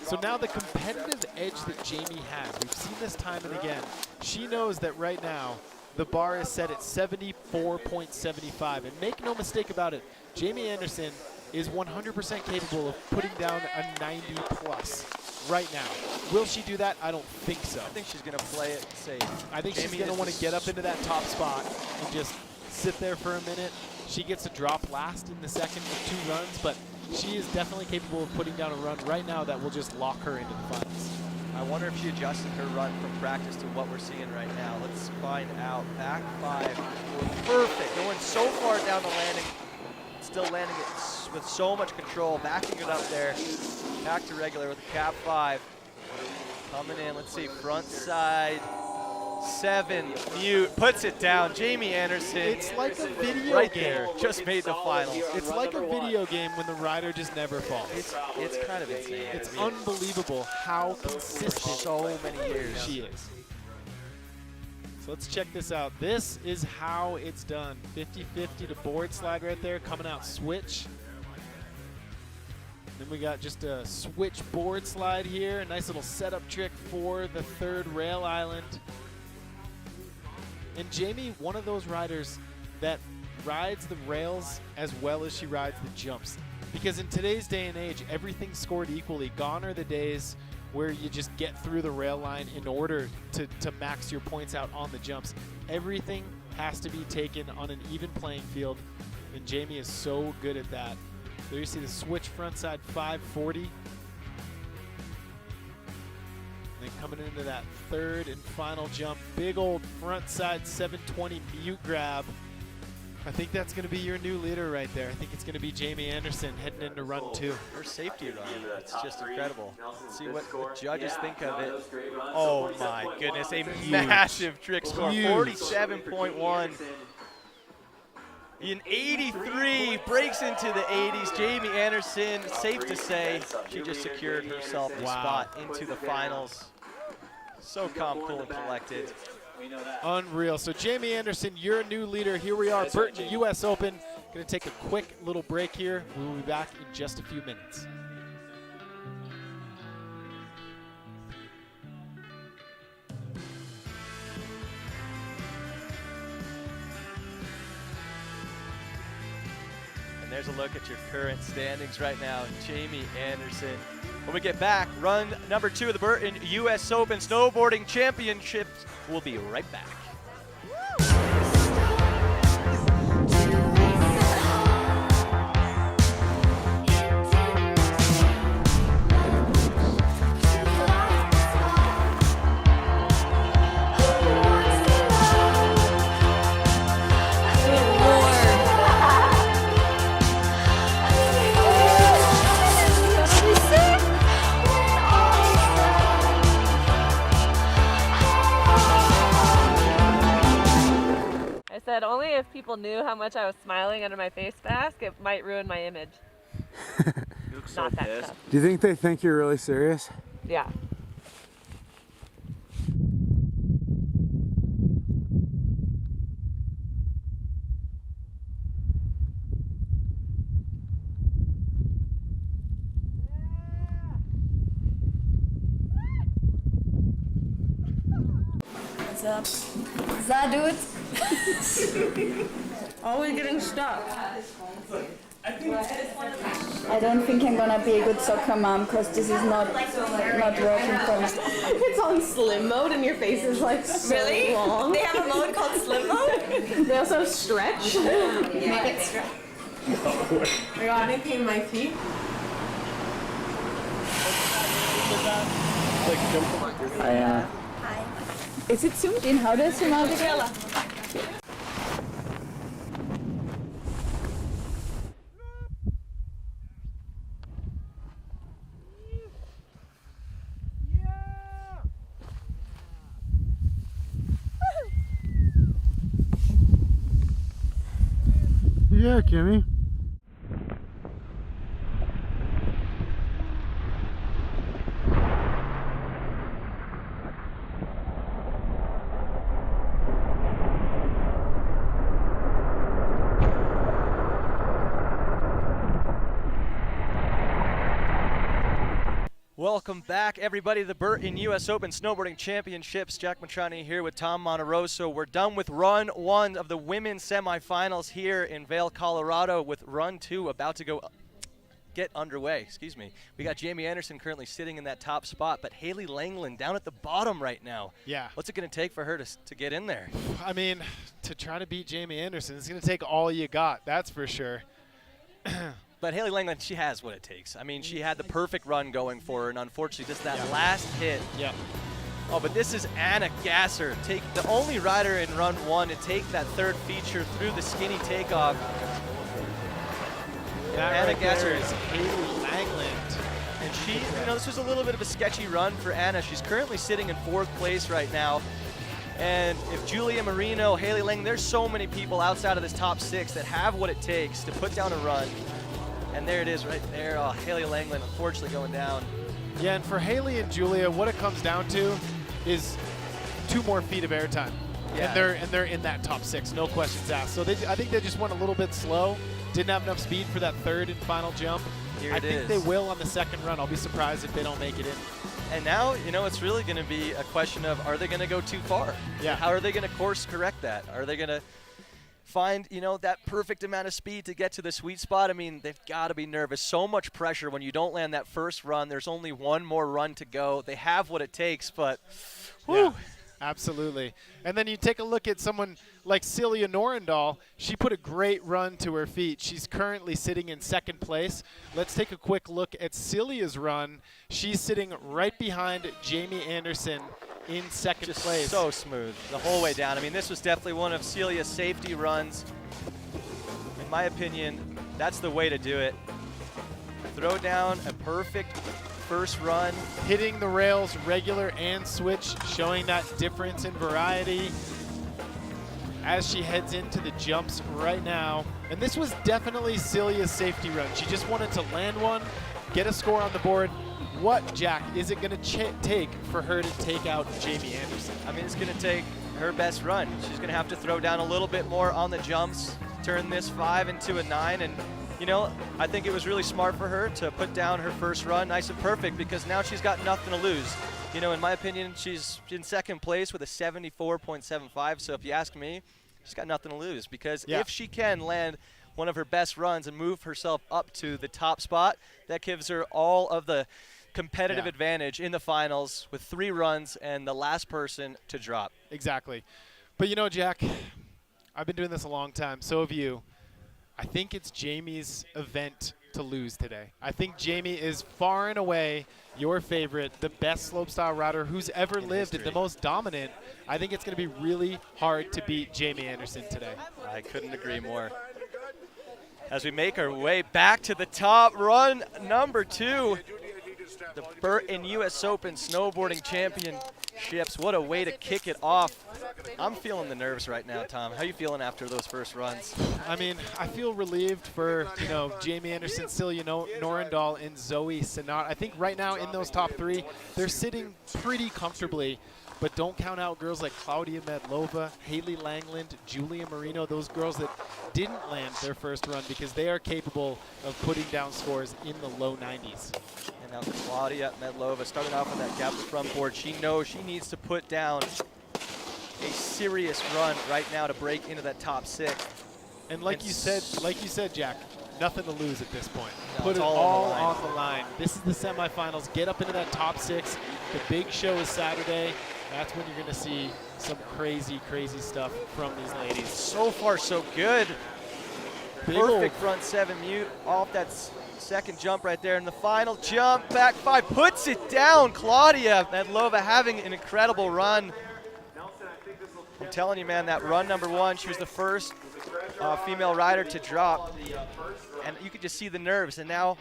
So now the competitive edge that Jamie has, we've seen this time and again. She knows that right now the bar is set at 74.75. And make no mistake about it, Jamie Anderson is 100% capable of putting down a 90 plus. right now. Will she do that? I don't think so. I think she's going to play it safe. I think she's Jamie going to is want to get up into that top spot and just sit there for a minute. She gets to drop last in the second with 2 runs, but she is definitely capable of putting down a run right now that will just lock her into the finals. I wonder if she adjusted her run from practice to what we're seeing right now. Let's find out. Back 5 were perfect. Going so far down the landing, still landing it with so much control, backing it up there. Back to regular with a cap 5. Coming in, let's see, front side 7, mute, puts it down. Jamie Anderson. It's like a video right game. there, just made the finals. It's like a video game when the rider just never falls. It's kind of insane. It's unbelievable how consistent so many years she is. So let's check this out. This is how it's done. 50-50 to board slide right there, coming out switch. Then we got just a switch board slide here. A nice little setup trick for the 3rd rail island. And Jamie, one of those riders that rides the rails as well as she rides the jumps. Because in today's day and age, everything's scored equally. Gone are the days where you just get through the rail line in order to max your points out on the jumps. Everything has to be taken on an even playing field, and Jamie is so good at that. There you see the switch frontside 540. Then coming into that 3rd and final jump, big old frontside 720 mute grab. I think that's going to be your new leader right there. I think it's going to be Jamie Anderson heading into run 2. Her safety run, it's just incredible. Let's see what the judges think of it. Oh my goodness, a massive trick score, 47.1. In 83, breaks into the 80s. Jamie Anderson, safe to say, she just secured herself a spot into the finals. So calm, cool, and collected. Unreal. So Jamie Anderson, you're a new leader. Here we are, Burton US Open. Going to take a quick little break here. We will be back in just a few minutes. And there's a look at your current standings right now. Jamie Anderson. When we get back, run number 2 of the Burton US Open Snowboarding Championships. We'll be right back. Said only if people knew how much I was smiling under my face mask, it might ruin my image. You look so Not that pissed. tough. Do you think they think you're really serious? Yeah. What's up? That dude? Always getting stuck. I don't think I'm gonna be a good soccer mom because this is not working for me. It's on slim mode and your face is like so long. They have a mode called slim mode? They also stretch. Make it stretch. I got anything in my teeth. Hi. Is it zoomed in? How does it zoom out again? Yeah, Kimmy. Welcome back, everybody, to the Burton US Open Snowboarding Championships. Jack Matrani here with Tom Monterosso. We're done with run 1 of the women's semifinals here in Vail, Colorado, with run 2 about to go get underway. Excuse me. We got Jamie Anderson currently sitting in that top spot, but Haley Langland down at the bottom right now. Yeah. What's it going to take for her to get in there? I mean, to try to beat Jamie Anderson, it's going to take all you got. That's for sure. But Haley Langland, she has what it takes. I mean, she had the perfect run going for her, and unfortunately, just that last hit. Yeah. Oh, but this is Anna Gasser, the only rider in run 1 to take that third feature through the skinny takeoff. That Anna Gasser is Haley Langland. And she, this was a little bit of a sketchy run for Anna. She's currently sitting in 4th place right now. And if Julia Moreno, Haley Langland, there's so many people outside of this top 6 that have what it takes to put down a run. And there it is right there. Oh, Haley Langland unfortunately going down. Yeah, and for Haley and Julia, what it comes down to is 2 more feet of airtime. Yeah. And they're in that top 6, no questions asked. So I think they just went a little bit slow, didn't have enough speed for that third and final jump. I think they will on the second run. I'll be surprised if they don't make it in. And now, it's really going to be a question of, are they going to go too far? Yeah. How are they going to course correct that? Are they going to find, that perfect amount of speed to get to the sweet spot? I mean, they've got to be nervous. So much pressure when you don't land that first run. There's only one more run to go. They have what it takes, but whew. Yeah, absolutely. And then you take a look at someone like Celia Norendal. She put a great run to her feet. She's currently sitting in 2nd place. Let's take a quick look at Celia's run. She's sitting right behind Jamie Anderson in 2nd place. So smooth the whole way down. I mean, this was definitely one of Celia's safety runs. In my opinion, that's the way to do it. Throw down a perfect first run. Hitting the rails regular and switch, showing that difference in variety as she heads into the jumps right now. And this was definitely Celia's safety run. She just wanted to land one, get a score on the board. What, Jack, is it going to take for her to take out Jamie Anderson? I mean, it's going to take her best run. She's going to have to throw down a little bit more on the jumps, turn this 5 into a 9. And, I think it was really smart for her to put down her first run nice and perfect, because now she's got nothing to lose. In my opinion, she's in 2nd place with a 74.75. So if you ask me, she's got nothing to lose, because if she can land one of her best runs and move herself up to the top spot, that gives her all of the competitive advantage in the finals with 3 runs and the last person to drop. Exactly. But Jack, I've been doing this a long time. So have you. I think it's Jamie's event to lose today. I think Jamie is far and away your favorite, the best slopestyle rider who's ever lived and the most dominant. I think it's going to be really hard to beat Jamie Anderson today. I couldn't agree more. As we make our way back to the top, run number 2. The Burton U.S. Open Snowboarding Championships. What a way to kick it off. I'm feeling the nerves right now, Tom. How are you feeling after those first runs? I mean, I feel relieved for, Jamie Anderson, Celia Norendal, and Zoe Sadowski. I think right now in those top 3, they're sitting pretty comfortably. But don't count out girls like Claudia Medlova, Haley Langland, Julia Moreno, those girls that didn't land their first run, because they are capable of putting down scores in the low 90s. And now Claudia Medlova started off on that gap to front board. She knows she needs to put down a serious run right now to break into that top 6. And like you said, Jack, nothing to lose at this point. No, Put it all on the line. This is the semifinals. Get up into that top 6. The big show is Saturday. That's when you're going to see some crazy, crazy stuff from these ladies. So far, so good. Perfect front 7 mute off that second jump right there. And the final jump, back 5, puts it down. Claudia Medlova having an incredible run. I'm telling you, man, that run number 1, she was the first female rider to drop. And you could just see the nerves. And now,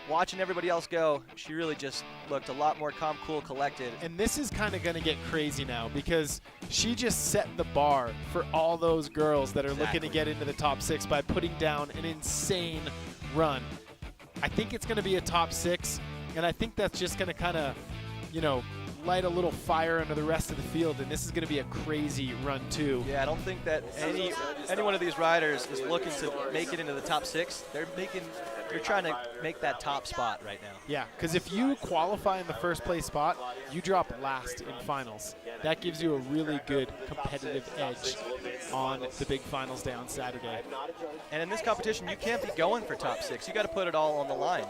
watching everybody else go, she really just looked a lot more calm, cool, collected. And this is kind of going to get crazy now, because she just set the bar for all those girls that are looking to get into the top 6 by putting down an insane run. I think it's going to be a top 6, and I think that's just going to kind of, light a little fire under the rest of the field, and this is going to be a crazy run too. Yeah, I don't think that any one of these riders is looking to make it into the top 6. They're trying to make that top spot right now. Yeah, because if you qualify in the first place spot, you drop last in finals. That gives you a really good competitive edge on the big finals day on Saturday. And in this competition, you can't be going for top 6. You got to put it all on the line.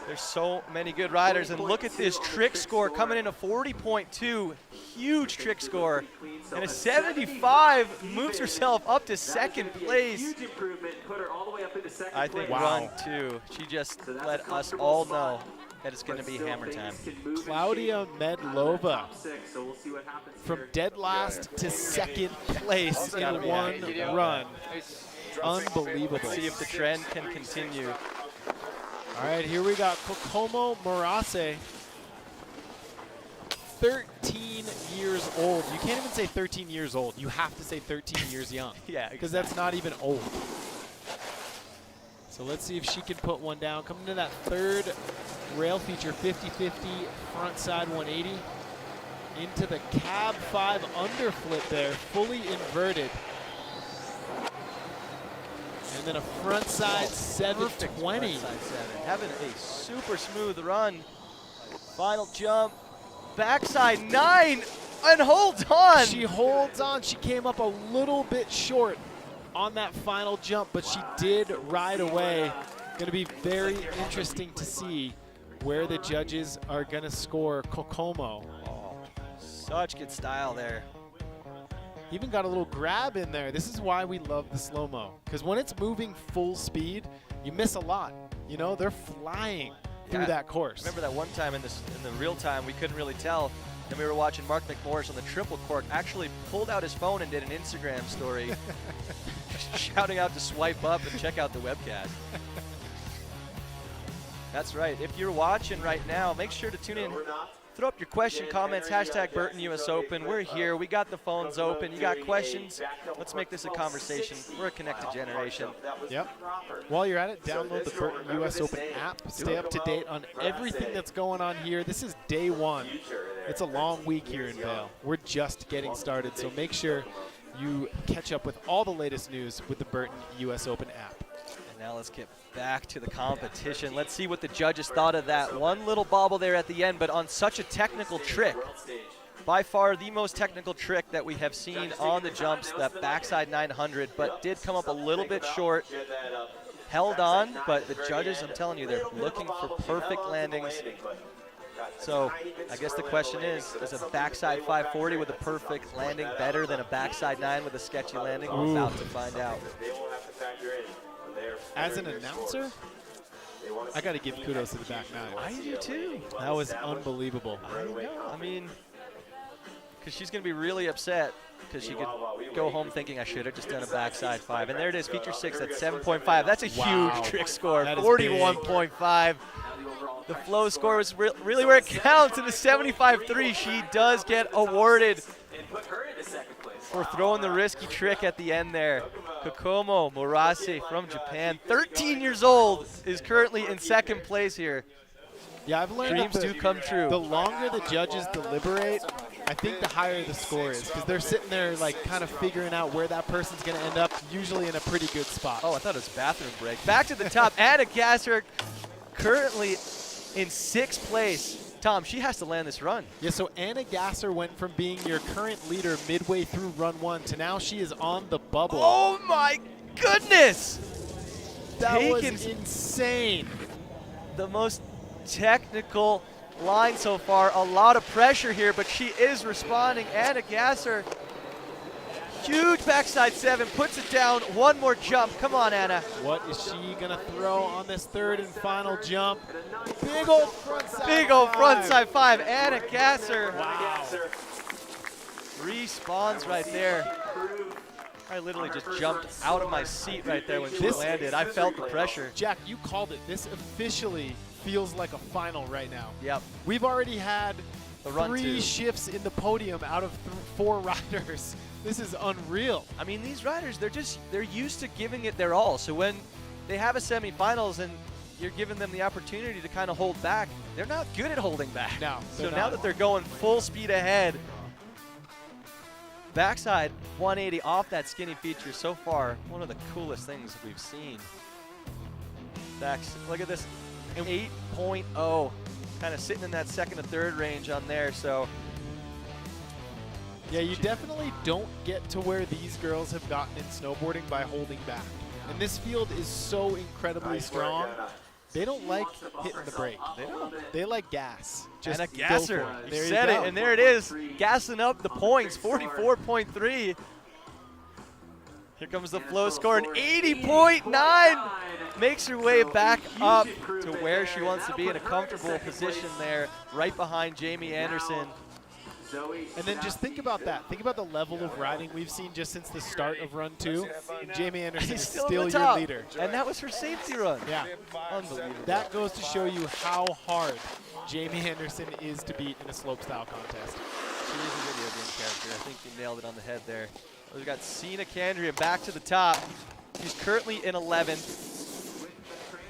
There's so many good riders, and look at this trick score coming in a 40.2, huge trick score, and a 75 moves herself up to second place. I think run 2. She just let us all know that it's going to be hammer time. Claudia Medlova from dead last to second place in one run. Unbelievable. Let's see if the trend can continue. All right, here we got Coco Morase, 13 years old. You can't even say 13 years old. You have to say 13 years young. Yeah, because that's not even old. So let's see if she can put one down. Coming to that third rail feature, 50-50, front side 180. Into the cab 5 underflip there, fully inverted. And then a front side 720. Having a super smooth run. Final jump. Backside 9 and holds on. She holds on. She came up a little bit short on that final jump, but she did ride away. Going to be very interesting to see where the judges are going to score Kokomo. Oh, such good style there. Even got a little grab in there. This is why we love the slow-mo, because when it's moving full speed, you miss a lot. You know, they're flying through that course. Remember that one time in the real time, we couldn't really tell, and we were watching Mark McMorris on the triple cork actually pulled out his phone and did an Instagram story shouting out to swipe up and check out the webcast. That's right. If you're watching right now, make sure to tune in. Throw up your question, comments, hashtag Burton US Open. We're here. We got the phones open. You got questions? Let's make this a conversation. We're a connected generation. Yep. While you're at it, download the Burton US Open app. Stay up to date on everything that's going on here. This is day 1. It's a long week here in Vail. We're just getting started, so make sure you catch up with all the latest news with the Burton US Open app. Now let's get back to the competition. Let's see what the judges thought of that. One little bobble there at the end, but on such a technical trick. By far the most technical trick that we have seen on the jumps, that backside 900, but did come up a little bit short. Held on, but the judges, I'm telling you, they're looking for perfect landings. So I guess the question is a backside 540 with a perfect landing better than a backside 9 with a sketchy landing? We're about to find out. As an announcer, I got to give kudos to the back 9. I do too. That was unbelievable. I know. I mean, because she's going to be really upset because she could go home thinking I should have just done a backside 5. And there it is, feature 6 at 7.5. That's a huge trick score, 41.5. The flow score was really where it counts. In the 75.3, she does get awarded for throwing the risky trick at the end there. Kokomo Morase from Japan, 13 years old, is currently in second place here. Yeah, I've learned dreams do come true. The longer the judges deliberate, I think the higher the score is, because they're sitting there like kind of figuring out where that person's going to end up, usually in a pretty good spot. Oh, I thought it was bathroom break. Back to the top, Anna Gasser currently in 6th place. Tom, she has to land this run. Yeah, so Anna Gasser went from being your current leader midway through run 1 to now she is on the bubble. Oh my goodness! That was insane. The most technical line so far. A lot of pressure here, but she is responding. Anna Gasser, huge backside 7, puts it down. One more jump. Come on, Anna. What is she going to throw on this third and final jump? Big old frontside Big old frontside 5. Anna Gasser. Wow. Respawns right there. I literally just jumped out of my seat right there when she landed. I felt the pressure. Jack, you called it. This officially feels like a final right now. Yep. We've already had the run 3 shifts in the podium out of 4 riders. This is unreal. I mean, these riders, they're used to giving it their all. So when they have a semifinals and you're giving them the opportunity to kind of hold back. They're not good at holding back. No, So they're now not. that they're going full speed ahead, backside 180 off that skinny feature so far, one of the coolest things we've seen. Look at this, 8.0, kind of sitting in that second to third range on there. So yeah, you definitely don't get to where these girls have gotten in snowboarding by holding back. And this field is so incredibly strong. They don't like hitting the brake. They don't. They like gas. Just and a go gasser. for it. You There said you it, go. and there it is, gassing up the points, 44.3. Here comes the flow score, an 80.9. Makes her way back up to where she wants to be in a comfortable position there, right behind Jamie Anderson. And then just think about that. Think about the level of riding we've seen just since the start of run 2. And Jamie Anderson is He's still in the your top. leader. And that was her safety run. Yeah. Unbelievable. That goes to show you how hard Jamie Anderson is to beat in a slopestyle contest. She is a video game character. I think you nailed it on the head there. We've got Sina Candria back to the top. She's currently in 11th.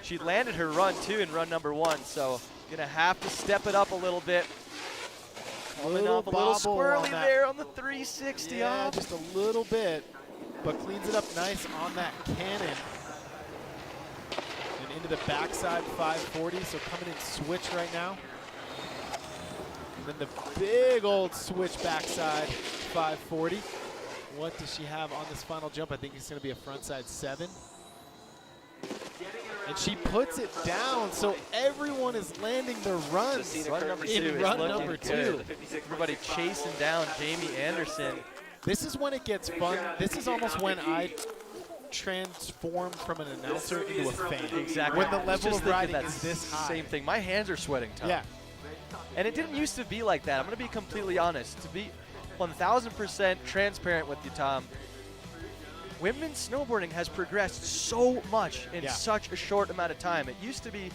She landed her run too in run number 1, so gonna have to step it up a little bit. Coming up a little squirrely there on the 360 yeah, off. just a little bit, but cleans it up nice on that cannon. And into the backside 540, so coming in switch right now. And then the big old switch backside 540. What does she have on this final jump? I think it's gonna be a frontside 7. And she puts it down, so everyone is landing their runs Run number 2 in is run looking number 2. good. Everybody chasing down Jamie Anderson. This is when it gets fun. This is almost when I transform from an announcer into a fan. Exactly. When the I was level just of riding thinking is that this high. Same thing. My hands are sweating, Tom. Yeah. And it didn't used to be like that. I'm going to be completely honest. To be 1,000% transparent with you, Tom, women's snowboarding has progressed so much in such a short amount of time. It used to be,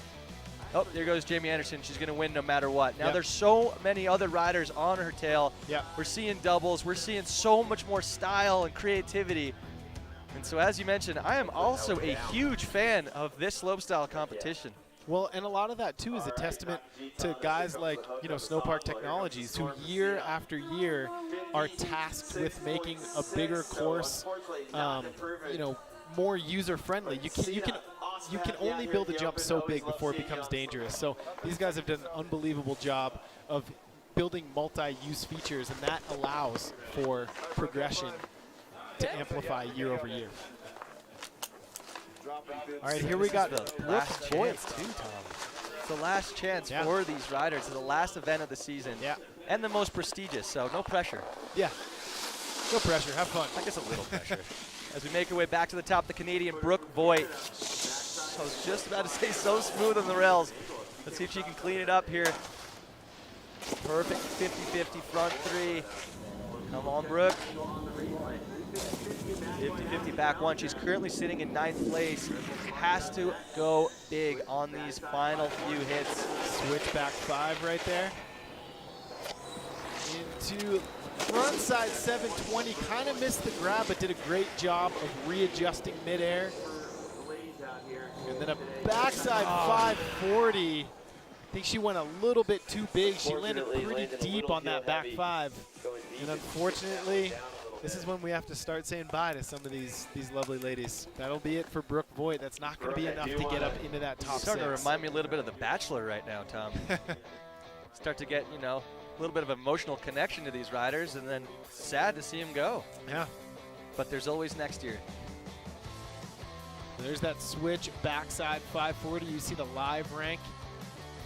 oh, there goes Jamie Anderson. She's going to win no matter what. Now there's so many other riders on her tail. We're seeing doubles. We're seeing so much more style and creativity. And so as you mentioned, I am also a huge fan of this slopestyle competition. Well, and a lot of that too is a testament to guys like, you know, Snowpark Technologies, who year after year are tasked with making a bigger course, you know, more user-friendly. You can only build a jump so big before it becomes dangerous. So these guys have done an unbelievable job of building multi-use features, and that allows for progression to amplify year over year. All right, here we got the last chance too, Tom. It's the last chance for these riders. It's the last event of the season. And the most prestigious, so no pressure. Yeah, no pressure, have fun. I guess a little pressure. As we make our way back to the top, the Canadian Brooke Voigt. I was just about to say so smooth on the rails. Let's see if she can clean it up here. Perfect 50-50 front 3. Come on, Brooke. 50-50 back 1. She's currently sitting in 9th place. Has to go big on these final few hits. Switch back 5 right there. Into frontside 720. Kind of missed the grab, but did a great job of readjusting midair. And then a backside 540. I think she went a little bit too big. She landed pretty deep on that back 5. And unfortunately, this is when we have to start saying bye to some of these lovely ladies. That'll be it for Brooke Voigt. That's not going to be enough to get up into that top 6. Starting to remind me a little bit of The Bachelor right now, Tom. Start to get, you know, a little bit of emotional connection to these riders, and then sad to see them go. Yeah. But there's always next year. There's that switch backside 540. You see the live rank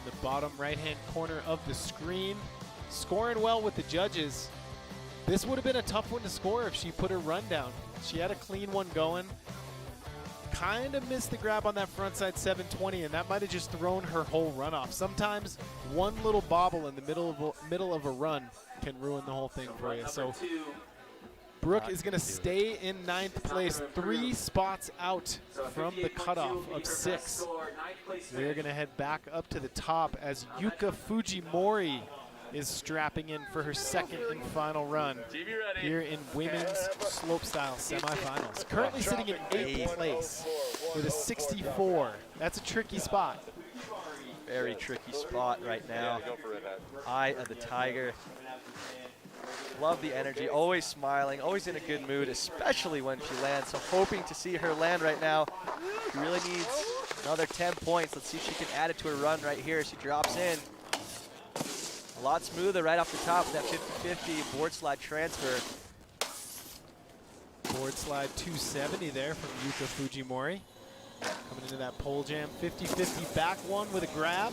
in the bottom right-hand corner of the screen. Scoring well with the judges. This would have been a tough one to score if she put her run down. She had a clean one going. Kind of missed the grab on that frontside 720, and that might have just thrown her whole run off. Sometimes one little bobble in the middle of a run can ruin the whole thing for you. So Brooke is going to stay in 9th place, 3 spots out from the cutoff of 6. We're going to head back up to the top as Yuka Fujimori is strapping in for her 2nd and final run here in women's slopestyle semifinals. Currently sitting in 8th place. with a 64. That's a tricky spot. Very tricky spot right now. Eye of the tiger. Love the energy, always smiling, always in a good mood, especially when she lands. So hoping to see her land right now. She really needs another 10 points. Let's see if she can add it to her run right here. She drops in. A lot smoother right off the top with that 50-50 board slide transfer. Board slide 270 there from Yuka Fujimori. Coming into that pole jam, 50-50 back one with a grab.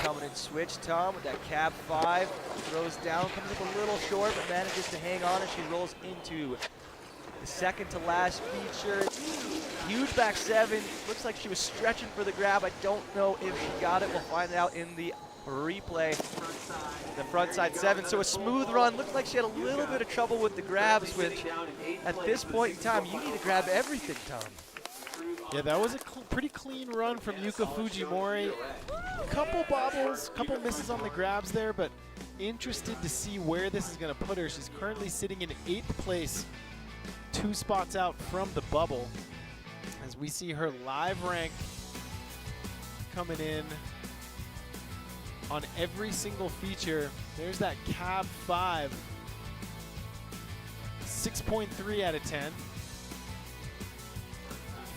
Coming in switch, Tom, with that cab 5. Throws down, comes up a little short, but manages to hang on as she rolls into the second to last feature. Huge back 7. Looks like she was stretching for the grab. I don't know if she got it. We'll find out in the replay. The front side 7. So a smooth run. Looks like she had a little bit of trouble with the grabs, which at this point in time, you need to grab everything, Tom. Yeah, that was a pretty clean run from Yuka Fujimori. Couple bobbles, couple misses on the grabs there, but interested to see where this is going to put her. She's currently sitting in 8th place, 2 spots out from the bubble. As we see her live rank coming in on every single feature. There's that cab 5, 6.3 out of 10.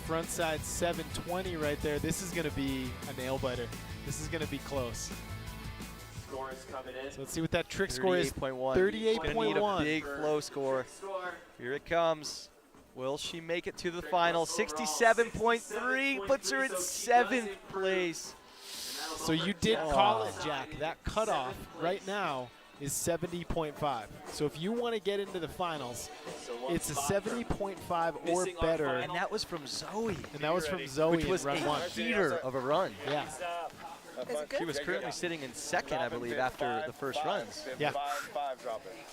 Front side 720 right there. This is going to be a nail biter. This is going to be close. Score is coming in. So let's see what that trick score is. 38.1. 38.1. Gonna need a big flow score. Here it comes. Will she make it to the final? 67.3 puts her in 7th place. So you did call it, Jack. That cutoff right now is 70.5. So if you want to get into the finals, it's a 70.5 or better. And that was from Zoe. And that was from Zoe, which was in run a 1. heater of a run. Yeah. She was currently sitting in 2nd, I believe, after the first runs. Yeah.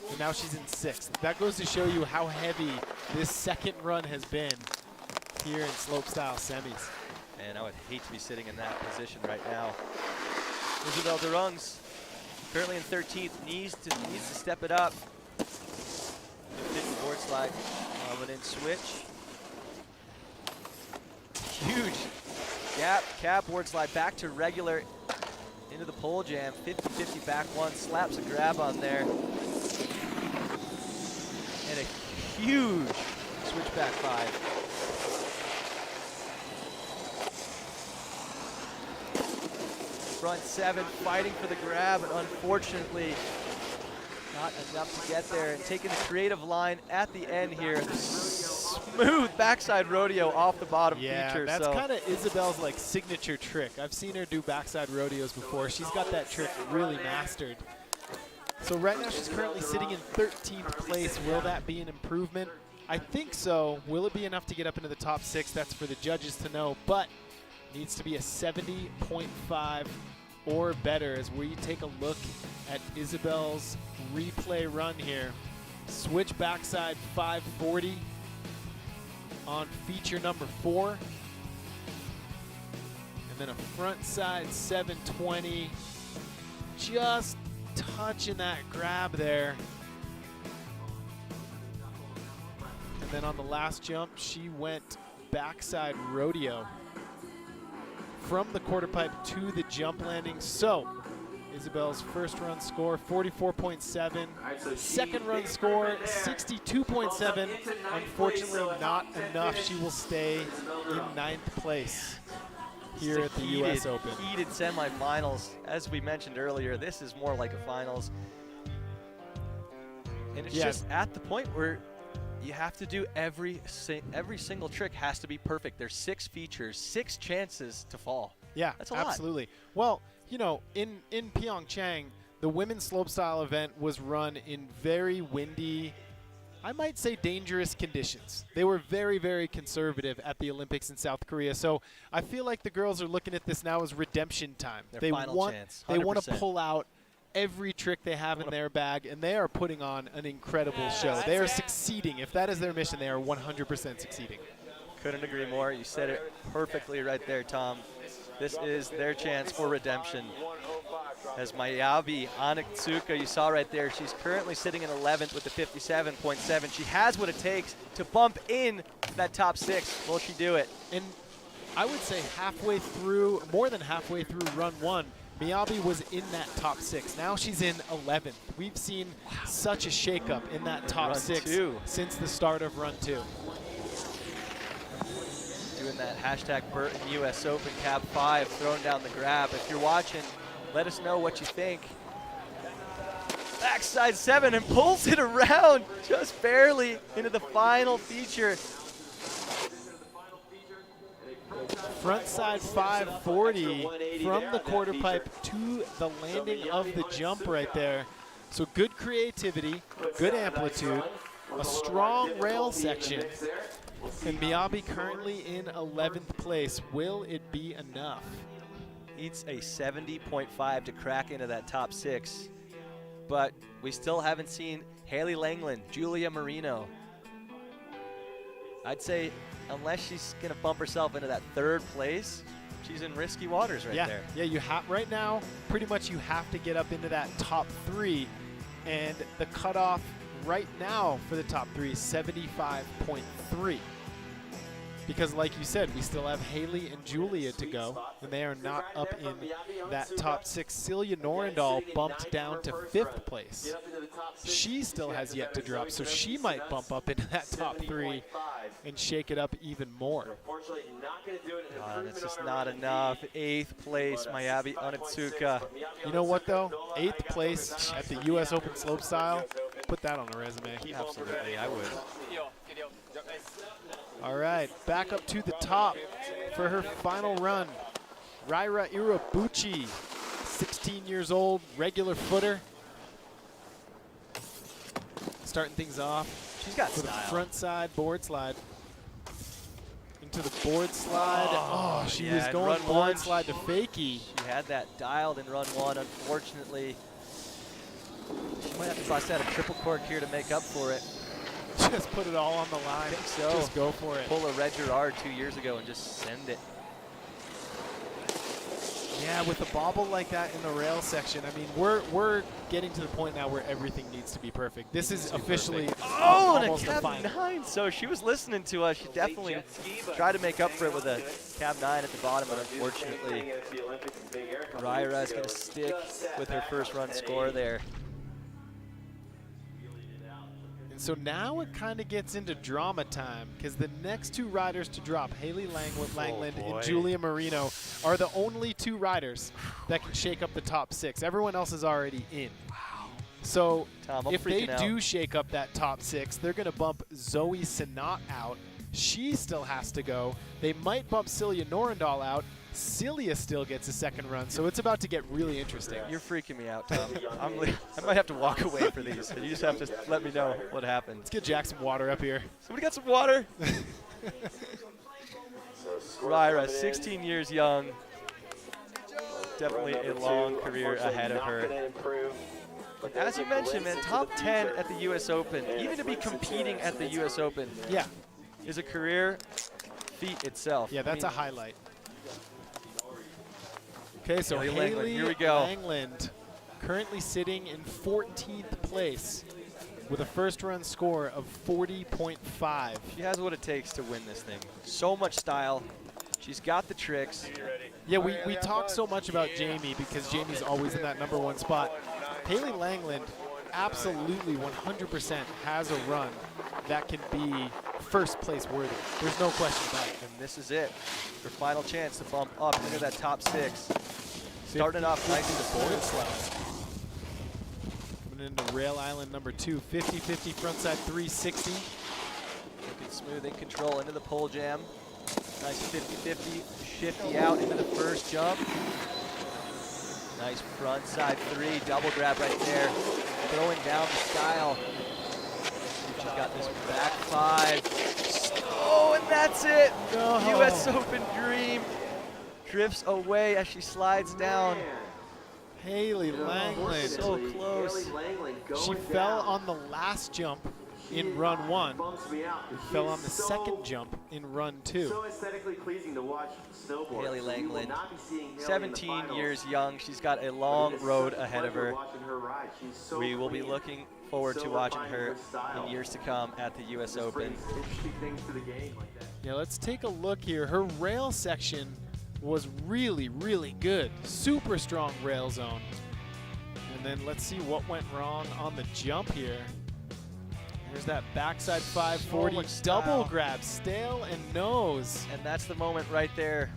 And now she's in 6th. That goes to show you how heavy this second run has been here in slopestyle semis. And I would hate to be sitting in that position right now. Isabel DeRungs, currently in 13th, needs to step it up. Board slide, coming in switch. Huge gap, cab board slide back to regular into the pole jam. 50-50 back 1, slaps a grab on there. And a huge switch back 5. Front 7 fighting for the grab, and unfortunately not enough to get there. And taking the creative line at the end here. Smooth backside rodeo off the bottom feature. That's kind of Isabel's like signature trick. I've seen her do backside rodeos before. She's got that trick really mastered. So right now she's currently sitting in 13th place. Will that be an improvement? I think so. Will it be enough to get up into the top 6? That's for the judges to know, but needs to be a 70.5 or better as we take a look at Isabel's replay run here. Switch backside 540 on feature number 4. And then a front side 720. Just touching that grab there. And then on the last jump, she went backside rodeo from the quarter pipe to the jump landing. So Isabel's first run score 44.7, second run score 62.7. Unfortunately not enough. She will stay in 9th place here at the US Open. Heated semifinals. As we mentioned earlier, this is more like a finals. And it's just at the point where you have to do every single trick has to be perfect. There's 6 features, 6 chances to fall. Yeah, that's a lot. Absolutely. Well, you know, in Pyeongchang, the women's slopestyle event was run in very windy, I might say dangerous conditions. They were very, very conservative at the Olympics in South Korea. So I feel like the girls are looking at this now as redemption time. Their final chance. 100%. They want to pull out every trick they have in their bag, and they are putting on an incredible show. They are succeeding. If that is their mission, they are 100% succeeding. Couldn't agree more. You said it perfectly right there, Tom. This is their chance for redemption. As Mayabi Onitsuka, you saw right there, she's currently sitting in 11th with the 57.7. She has what it takes to bump in that top 6. Will she do it? And I would say halfway through, more than halfway through run 1, Miyabi was in that top 6. Now she's in 11th. We've seen such a shakeup in that top Run 6 2. since the start of run 2. Doing that hashtag Burton US Open Cab 5, throwing down the grab. If you're watching, let us know what you think. Backside 7 and pulls it around just barely into the final feature. Frontside 540 from the quarter pipe to the landing of the jump right there. So good creativity, good amplitude, a strong rail section, and Miyabi currently in 11th place. Will it be enough? Needs a 70.5 to crack into that top 6. But we still haven't seen Haley Langland, Julia Moreno. I'd say unless she's gonna bump herself into that 3rd place, she's in risky waters right there. Yeah, you have right now, pretty much you have to get up into that top 3, and the cutoff right now for the top 3 is 75.3. Because like you said, we still have Haley and Julia to go, and they are not up in that top 6. Celia Norendal bumped down to 5th place. She still has yet to drop, so she might bump up into that top 3 and shake it up even more. It's just not enough. 8th place, Mayabi Onitsuka. You know what though? 8th place at the US Open Slopestyle. Put that on a resume. Absolutely, I would. All right, back up to the top for her final run. Raira Irabuchi, 16 years old, regular footer. Starting things off. She's got with style. a front side board slide. Into the board slide. Oh, she was going board slide to fakie. She had that dialed in run 1. Unfortunately, she might have to bust out a triple cork here to make up for it. Just put it all on the line. I think so. Just go for it. Pull a Red Gerard 2 years ago and just send it. Yeah, with a bobble like that in the rail section, I mean, we're getting to the point now where everything needs to be perfect. This is officially almost and a a cab final. 9. So she was listening to us. She definitely tried to make up for it with a cab 9 at the bottom, but unfortunately, Raira is going to stick with her first run score there. And so now it kind of gets into drama time, because the next 2 riders to drop, Haley Langland and Julia Moreno, are the only 2 riders that can shake up the top 6. Everyone else is already in. Wow. So Tom, I'm if they freaking do out. shake up that top 6, they're going to bump Zoe Sadowski out. She still has to go. They might bump Celia Norendal out. Celia still gets a 2nd run, so it's about to get really interesting. You're freaking me out, Tom. I might have to walk away for these. So you just have to let me know what happens. Let's get Jack some water up here. Somebody got some water? Raira, 16 years young. Definitely a long career ahead of her. As you mentioned, man, top 10 at the US Open, even to be competing at the US Open, is a career feat itself. Yeah, that's a highlight. Okay, so Haley Haley Langland, here we go. Langland currently sitting in 14th place with a first run score of 40.5. She has what it takes to win this thing. So much style. She's got the tricks. Yeah, we talk so much about Jamie because Jamie's always in that #1 spot. Haley Langland absolutely 100% has a run that can be first place worthy. There's no question about it. And this is it. Her final chance to bump up into that top 6. Starting off nice in the board slide. Coming into rail island #2, 50-50 frontside 360. Looking smooth in control into the pole jam. Nice 50-50, shifty out into the first jump. Nice frontside 3, double grab right there. Throwing down the style. She's got this back 5. Oh, and that's it. No. US Open dream drifts away as she slides down. Haley Langland. So close. She fell on the last jump in run 1. Bumps me out. Fell on the second jump in run 2. So aesthetically pleasing to watch snowboard. Haley So we will Langland, not be seeing Haley in the 17 finals. years young. She's got a long It is road such a ahead of pleasure her. watching her ride. She's so We will be clean. looking forward So to watching refined her with style. in years to come at the U.S. Just Open. brings interesting things to the game like that. Yeah, let's take a look here. Her rail section was really, really good. Super strong rail zone. And then let's see what went wrong on the jump here. There's that backside 540 much double style. grab, stale and nose. And that's the moment right there.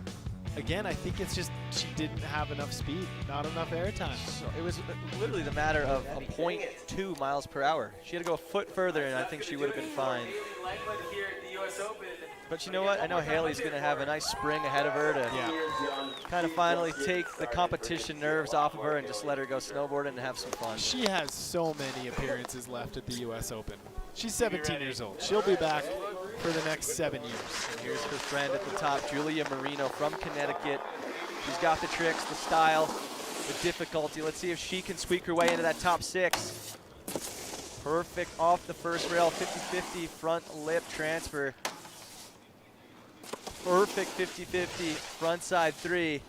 Again, I think it's just she didn't have enough speed, not enough airtime. So it was literally the matter of a 0.2 miles per hour. She had to go a foot further, and I think she would have been fine. But you know what? I know Haley's going to have a nice spring ahead of her to kind of finally take the competition nerves off of her and just let her go snowboarding and have some fun. She has so many appearances left at the U.S. Open. She's 17 years old. She'll be back for the next 7 years. And here's her friend at the top, Julia Moreno from Connecticut. She's got the tricks, the style, the difficulty. Let's see if she can squeak her way into that top 6. Perfect off the first rail, 50-50 front lip transfer. Perfect 50-50 front side 3.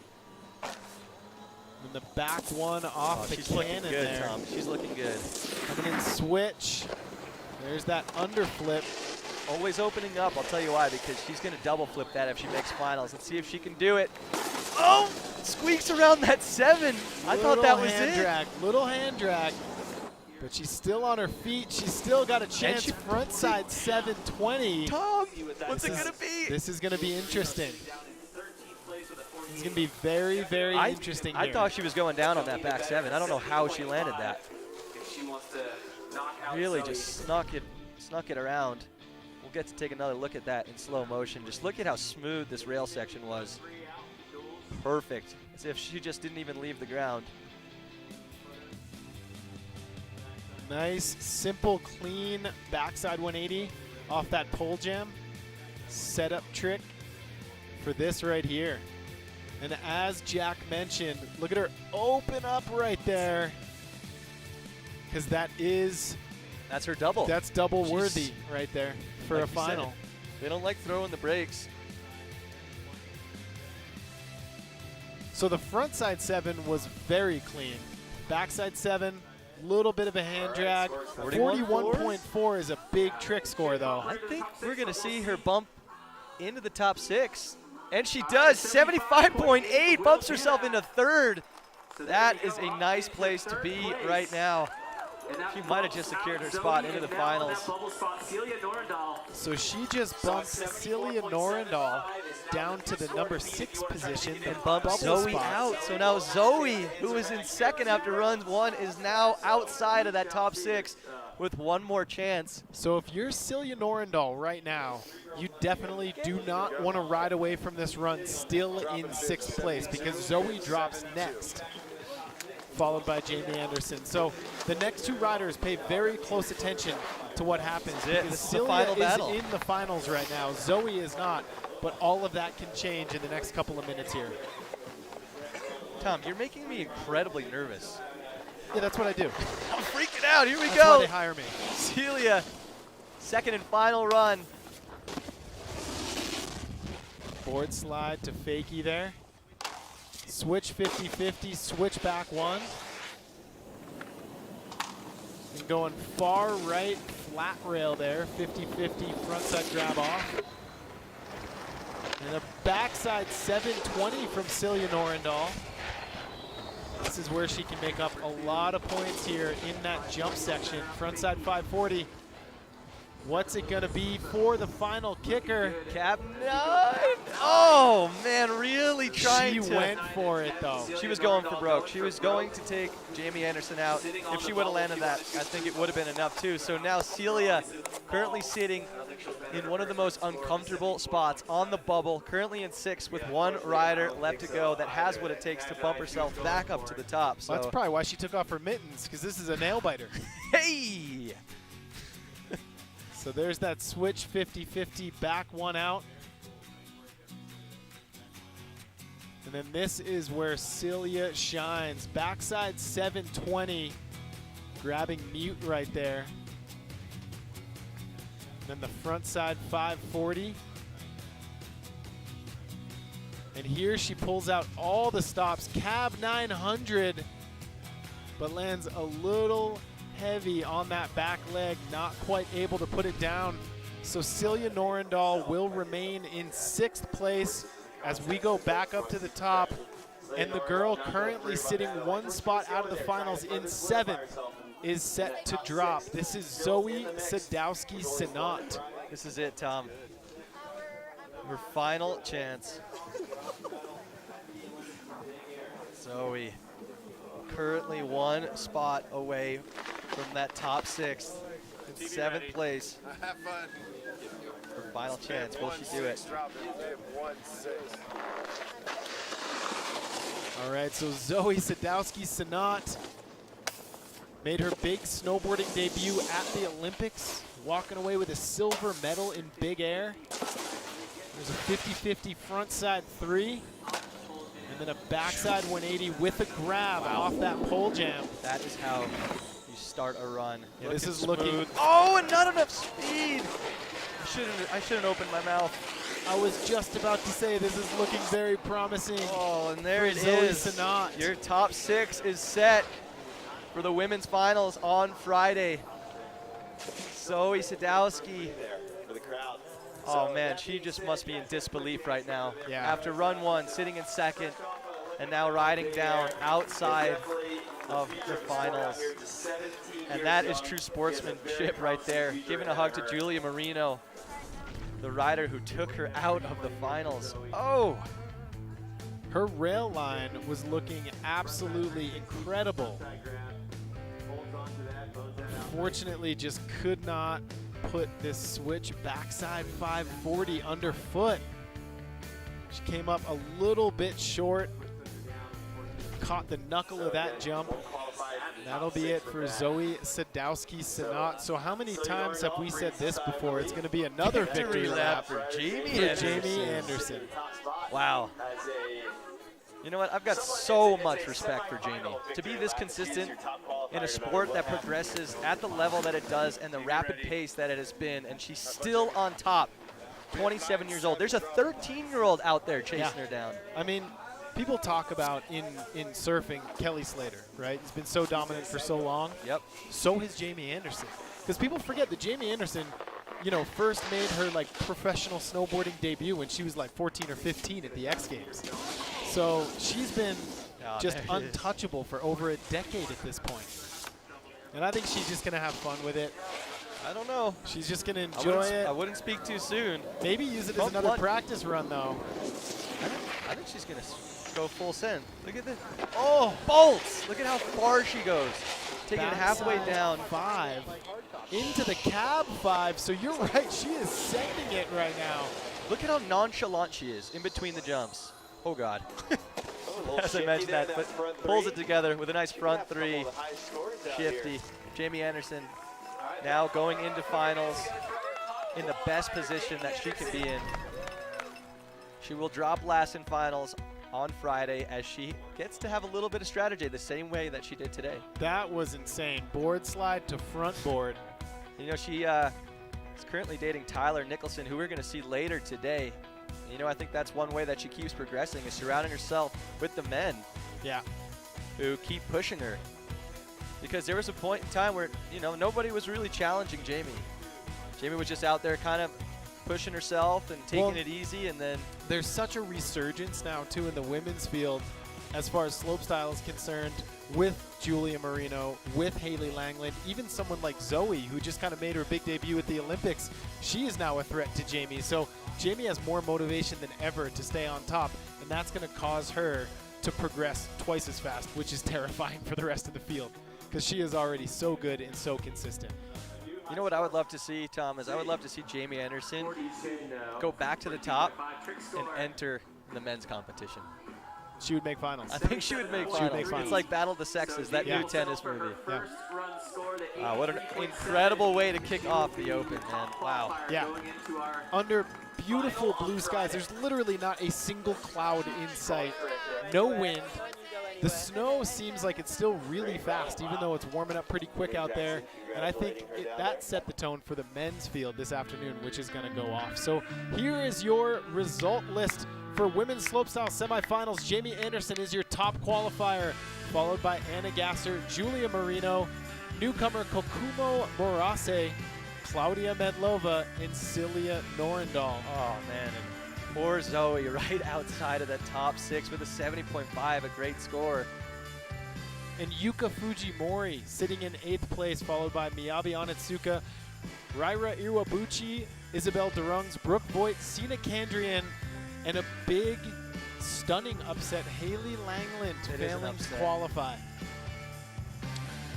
And the back one off the She's looking cannon good, there. Tom. She's looking good. Coming in switch. There's that underflip. Always opening up, I'll tell you why, because she's going to double flip that if she makes finals. Let's see if she can do it. Oh, squeaks around that 7. I thought that was hand it. drag, little hand drag. But she's still on her feet. She's still got a chance. she- Front side 720. Tom, what's it This going to be? This is going to be interesting. It's going to be very, very interesting I here. thought she was going down on that back 7. I don't know how she landed that. Really just snuck it around. We'll get to take another look at that in slow motion. Just look at how smooth this rail section was. Perfect. As if she just didn't even leave the ground. Nice, simple, clean backside 180 off that pole jam. Setup trick for this right here. And as Jack mentioned, look at her open up right there. Because That's her double. that's double She's- worthy right there for Like a you said, final. They don't like throwing the brakes. So the front side 7 was very clean. Backside 7, little bit of a hand drag. 41.4 is a big trick score though. I think we're going to see her bump into the top 6. And she does. 75.8, bumps herself into 3rd. That is a nice place to be right now. She might have just secured her spot into the finals. So she just bumped Celia Norendal down to the number 6 position And the bumped bubble Zoe spot. out. So now Zoe, who was in 2nd after run 1, is now outside of that top 6 with one more chance. So if you're Celia Norendal right now, you definitely do not want to ride away from this run still in 6th place because Zoe drops next, followed by Jamie Anderson. So the next 2 riders pay very close attention to what happens. This is it. Because This is the Celia final is battle. in the finals right now. Zoe is not, but all of that can change in the next couple of minutes here. Tom, you're making me incredibly nervous. Yeah, that's what I do. I'm freaking out. Here we That's why go. they hire me. Celia, 2nd and final run. Board slide to fakie there. Switch 50-50, switch back 1. And going far right, flat rail there, 50-50 front side grab off. And a backside 720 from Celia Norendal. This is where she can make up a lot of points here in that jump section. Frontside 540. What's it gonna be for the final kicker? Cap 9. Oh, man, really trying She to. went for it though. She was going for broke. She was going to take Jamie Anderson out. If she would have landed that, I think it would have been enough too. So now Celia currently sitting in one of the most uncomfortable spots on the bubble, currently in 6th with 1 rider left to go that has what it takes to bump herself back up to the top. So That's probably why she took off her mittens, because this is a nail biter. hey! So there's that switch 50-50 back 1 out. And then this is where Celia shines. Backside 720, grabbing mute right there. Then the front side 540. And here she pulls out all the stops. Cab 900, but lands a little heavy on that back leg, not quite able to put it down. So Celia Norendal will remain in 6th place as we go back up to the top. And the girl currently sitting 1 spot out of the finals in 7th is set to drop. This is Zoe Sadowski Sinat. This is it, Tom. Her final chance. Zoe, currently 1 spot away from that top 6th in 7th place. Have fun. Her final chance. Will she do it? All right, so Zoe Sadowski Sinat made her big snowboarding debut at the Olympics, walking away with a silver medal in big air. There's a 50-50 front side 3, and then a backside 180 with a grab off that pole jam. That is how you start a run. Yeah, this is looking. Oh, and not enough speed. I shouldn't opened my mouth. I was just about to say this is looking very promising. Oh, and there it Zoe is. Sinat. Your top 6 is set for the women's finals on Friday. Zoe Sadowski. For the crowd. Oh man, she just must be in disbelief right now. Yeah. After run 1, sitting in 2nd, and now riding down outside of the finals. And that is true sportsmanship right there. Giving a hug to Julia Moreno, the rider who took her out of the finals. Oh! Her rail line was looking absolutely incredible. Unfortunately, just could not put this switch backside 540 underfoot. She came up a little bit short, caught the knuckle of that jump. That'll be it for Zoe Sadowski Sinat. So how many times have we said this before? It's going to be another victory lap for Jamie Anderson. Wow. You know what? I've got so much respect for Jamie. To be this consistent in a sport that progresses at the level that it does and the rapid pace that it has been, and she's still on top, 27 years old. There's a 13-year-old out there chasing her down. I mean, people talk about in surfing Kelly Slater, right? He's been so dominant for so long. Yep. So has Jamie Anderson. Because people forget that Jamie Anderson, you know, first made her like professional snowboarding debut when she was like 14 or 15 at the X Games. So she's been just untouchable for over a decade at this point. And I think she's just going to have fun with it. I don't know. She's just going to enjoy it. I wouldn't speak too soon. Maybe use it as another practice run, though. I think she's going to go full send. Look at this. Oh, bolts! Look at how far she goes. Taking it halfway down. 5 into the cab 5. So you're right. She is sending it right now. Look at how nonchalant she is in between the jumps. Oh, God. As I mentioned that, but pulls it together with a nice front 3. Shifty. Jamie Anderson now going into finals in the best position that she can be in. She will drop last in finals on Friday as she gets to have a little bit of strategy the same way that she did today. That was insane. Board slide to front board. You know, she is currently dating Tyler Nicholson, who we're going to see later today. You know, I think that's one way that she keeps progressing, is surrounding herself with the men. Yeah. Who keep pushing her. Because there was a point in time where, you know, nobody was really challenging Jamie. Jamie was just out there kind of pushing herself and taking it easy, and then there's such a resurgence now too in the women's field as far as slopestyle is concerned, with Julia Moreno, with Haley Langland, even someone like Zoe, who just kind of made her big debut at the Olympics. She is now a threat to Jamie. So Jamie has more motivation than ever to stay on top, and that's going to cause her to progress twice as fast, which is terrifying for the rest of the field because she is already so good and so consistent. You know what I would love to see, Tom, is I would love to see Jamie Anderson go back to the top and enter the men's competition. She would make finals. I think she would make finals. It's like Battle of the Sexes, that new tennis movie. Yeah. Wow, what an incredible way to kick off the Open, man. Wow. Yeah. Under beautiful blue skies, there's literally not a single cloud in sight. No wind. The snow seems like it's still really fast, even though it's warming up pretty quick out there. And I think that set the tone for the men's field this afternoon, which is going to go off. So here is your result list for women's slopestyle semifinals. Jamie Anderson is your top qualifier, followed by Anna Gasser, Julia Moreno, newcomer Kokumo Morase, Claudia Medlova, and Celia Norendal. Oh, man. And poor Zoe right outside of the top 6 with a 70.5, a great score. And Yuka Fujimori sitting in 8th place, followed by Miyabi Onitsuka, Raira Iwabuchi, Isabel Durungs, Brooke Voigt, Sina Kandrian, and a big, stunning upset, Haley Langland failing to qualify.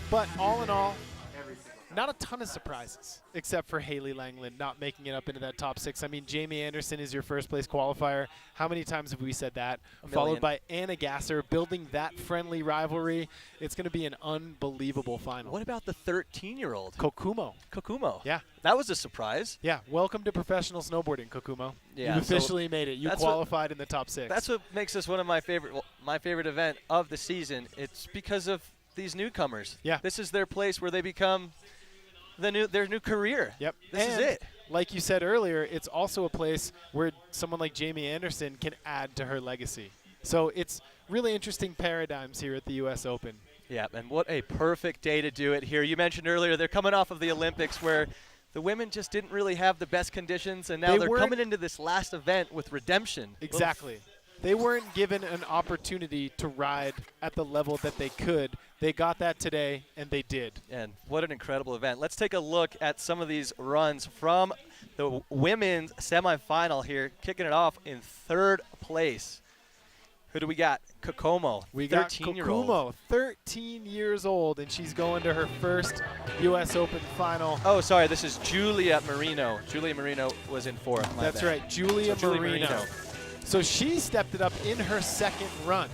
But all in all, not a ton of surprises, except for Haley Langland not making it up into that top 6. I mean, Jamie Anderson is your first place qualifier. How many times have we said that? Followed by Anna Gasser, building that friendly rivalry. It's going to be an unbelievable final. What about the 13-year-old? Kokumo. Kokumo. Yeah. That was a surprise. Yeah. Welcome to professional snowboarding, Kokumo. Yeah, You've officially made it. You qualified in the top 6. That's what makes this one of my favorite event of the season. It's because of these newcomers. Yeah. This is their place where they become their new career. Yep. This is it. Like you said earlier, it's also a place where someone like Jamie Anderson can add to her legacy. So it's really interesting paradigms here at the U.S. Open. Yeah, and what a perfect day to do it here. You mentioned earlier they're coming off of the Olympics where the women just didn't really have the best conditions, and now they're coming into this last event with redemption. Exactly. They weren't given an opportunity to ride at the level that they could. They got that today, and they did. And what an incredible event. Let's take a look at some of these runs from the women's semifinal here, kicking it off in 3rd place. Who do we got? Kokomo, we got 13-year-old. Kokumo, 13 years old, and she's going to her first U.S. Open final. Oh, sorry, this is Julia Moreno. Julia Moreno was in 4th. That's right, Julia Moreno. So she stepped it up in her 2nd run.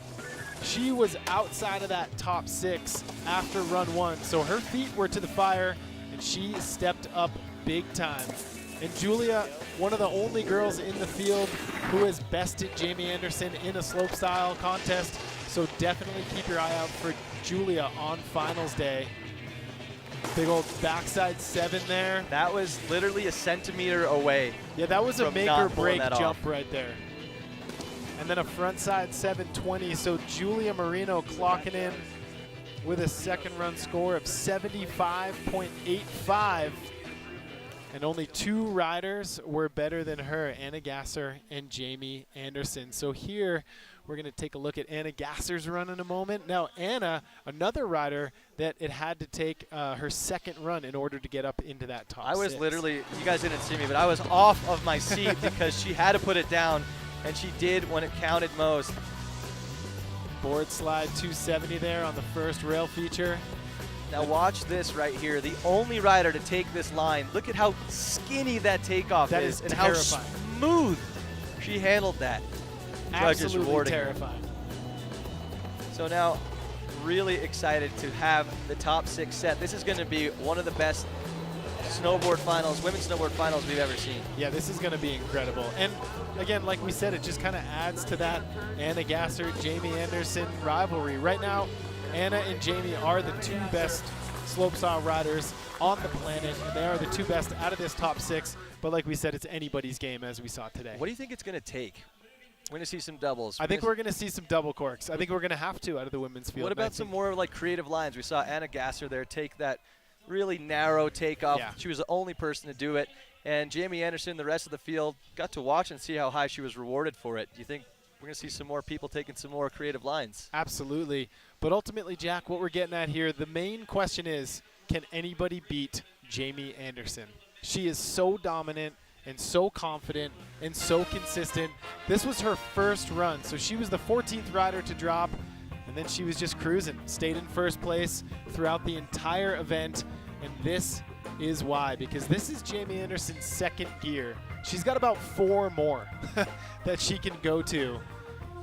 She was outside of that top 6 after run 1, so her feet were to the fire, and she stepped up big time. And Julia, one of the only girls in the field who has bested Jamie Anderson in a slopestyle contest, so definitely keep your eye out for Julia on finals day. Big old backside 7 there. That was literally a centimeter away. Yeah, that was a make or break jump right there. And then a frontside 720. So Julia Moreno clocking in with a 2nd run score of 75.85. And only 2 riders were better than her, Anna Gasser and Jamie Anderson. So here we're going to take a look at Anna Gasser's run in a moment. Now Anna, another rider that it had to take her 2nd run in order to get up into that top 6. I was literally, you guys didn't see me, but I was off of my seat because she had to put it down. And she did when it counted most. Board slide 270 there on the first rail feature. Now watch this right here. The only rider to take this line. Look at how skinny that takeoff is and terrifying. How smooth she handled that. Absolutely terrifying. So now really excited to have the top 6 set. This is going to be one of the best snowboard finals, women's snowboard finals we've ever seen. Yeah, this is going to be incredible. And again, like we said, it just kind of adds to that Anna Gasser, Jamie Anderson rivalry. Right now, Anna and Jamie are the 2 best slopestyle riders on the planet, and they are the 2 best out of this top 6. But like we said, it's anybody's game, as we saw today. What do you think it's going to take? We're going to see some doubles. I think we're going to see some double corks. I think we're going to have to out of the women's field. What about some more like creative lines? We saw Anna Gasser there take that really narrow takeoff. Yeah. She was the only person to do it. And Jamie Anderson, the rest of the field, got to watch and see how high she was rewarded for it. Do you think we're going to see some more people taking some more creative lines? Absolutely. But ultimately, Jack, what we're getting at here, the main question is, can anybody beat Jamie Anderson? She is so dominant and so confident and so consistent. This was her first run, so she was the 14th rider to drop, and then she was just cruising, stayed in first place throughout the entire event, and this is why, because this is Jamie Anderson's 2nd gear. She's got about 4 more that she can go to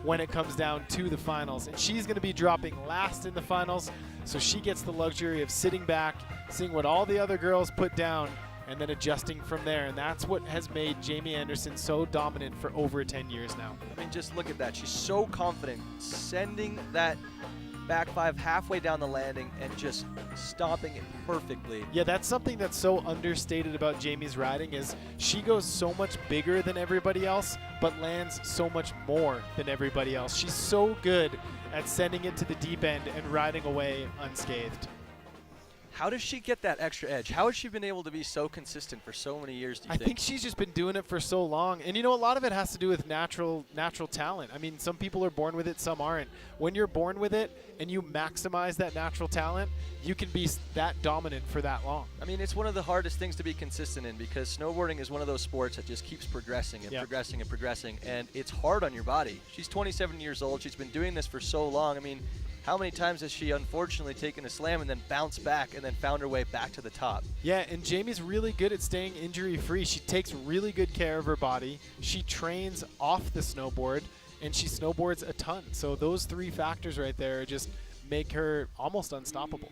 when it comes down to the finals, and she's going to be dropping last in the finals, so she gets the luxury of sitting back, seeing what all the other girls put down, and then adjusting from there. And that's what has made Jamie Anderson so dominant for over 10 years now. I mean, just look at that. She's so confident, sending that back 5 halfway down the landing and just stopping it perfectly. Yeah, that's something that's so understated about Jamie's riding is she goes so much bigger than everybody else, but lands so much more than everybody else. She's so good at sending it to the deep end and riding away unscathed. How does she get that extra edge? How has she been able to be so consistent for so many years, do you I think she's just been doing it for so long. And, you know, a lot of it has to do with natural talent. I mean, some people are born with it, some aren't. When you're born with it and you maximize that natural talent, you can be that dominant for that long. I mean, it's one of the hardest things to be consistent in because snowboarding is one of those sports that just keeps progressing and progressing and progressing, and it's hard on your body. She's 27 years old. She's been doing this for so long. I mean, how many times has she unfortunately taken a slam and then bounced back and then found her way back to the top? Yeah, and Jamie's really good at staying injury-free. She takes really good care of her body. She trains off the snowboard, and she snowboards a ton. So those 3 factors right there just make her almost unstoppable.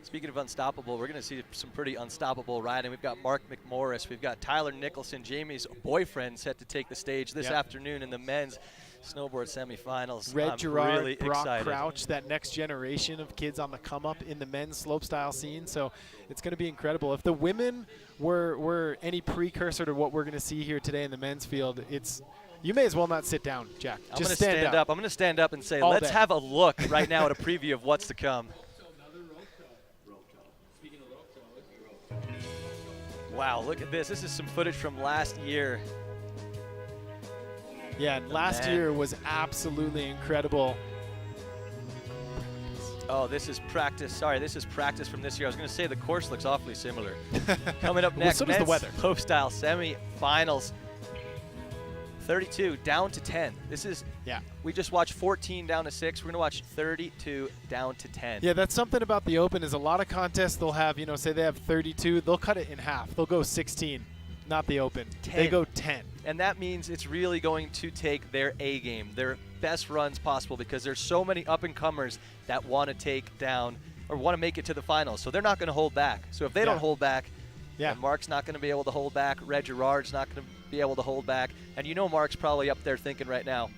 Speaking of unstoppable, we're going to see some pretty unstoppable riding. We've got Mark McMorris. We've got Tyler Nicholson, Jamie's boyfriend, set to take the stage this afternoon in the men's snowboard semifinals. Red Gerard, really Brock excited. Crouch, that next generation of kids on the come up in the men's slopestyle scene. So it's going to be incredible. If the women were any precursor to what we're going to see here today in the men's field, you may as well not sit down, Jack. I'm Just gonna stand up. I'm going to stand up and say, All let's day. have a look right now at a preview of what's to come. Wow, look at this. This is some footage from last year. Yeah, and last year was absolutely incredible. Oh, this is practice. Sorry, this is practice from this year. I was going to say the course looks awfully similar. Coming up next, so does the men's weather. slopestyle semifinals. 32 down to 10. This is, we just watched 14 down to 6. We're going to watch 32 down to 10. Yeah, that's something about the Open is a lot of contests they'll have, you know, say they have 32, they'll cut it in half. They'll go 16, not the Open. 10. They go 10. And that means it's really going to take their A game, their best runs possible, because there's so many up-and-comers that want to take down or want to make it to the finals. So they're not going to hold back. So if they don't hold back, then Mark's not going to be able to hold back. Red Gerard's not going to be able to hold back. And you know Mark's probably up there thinking right now,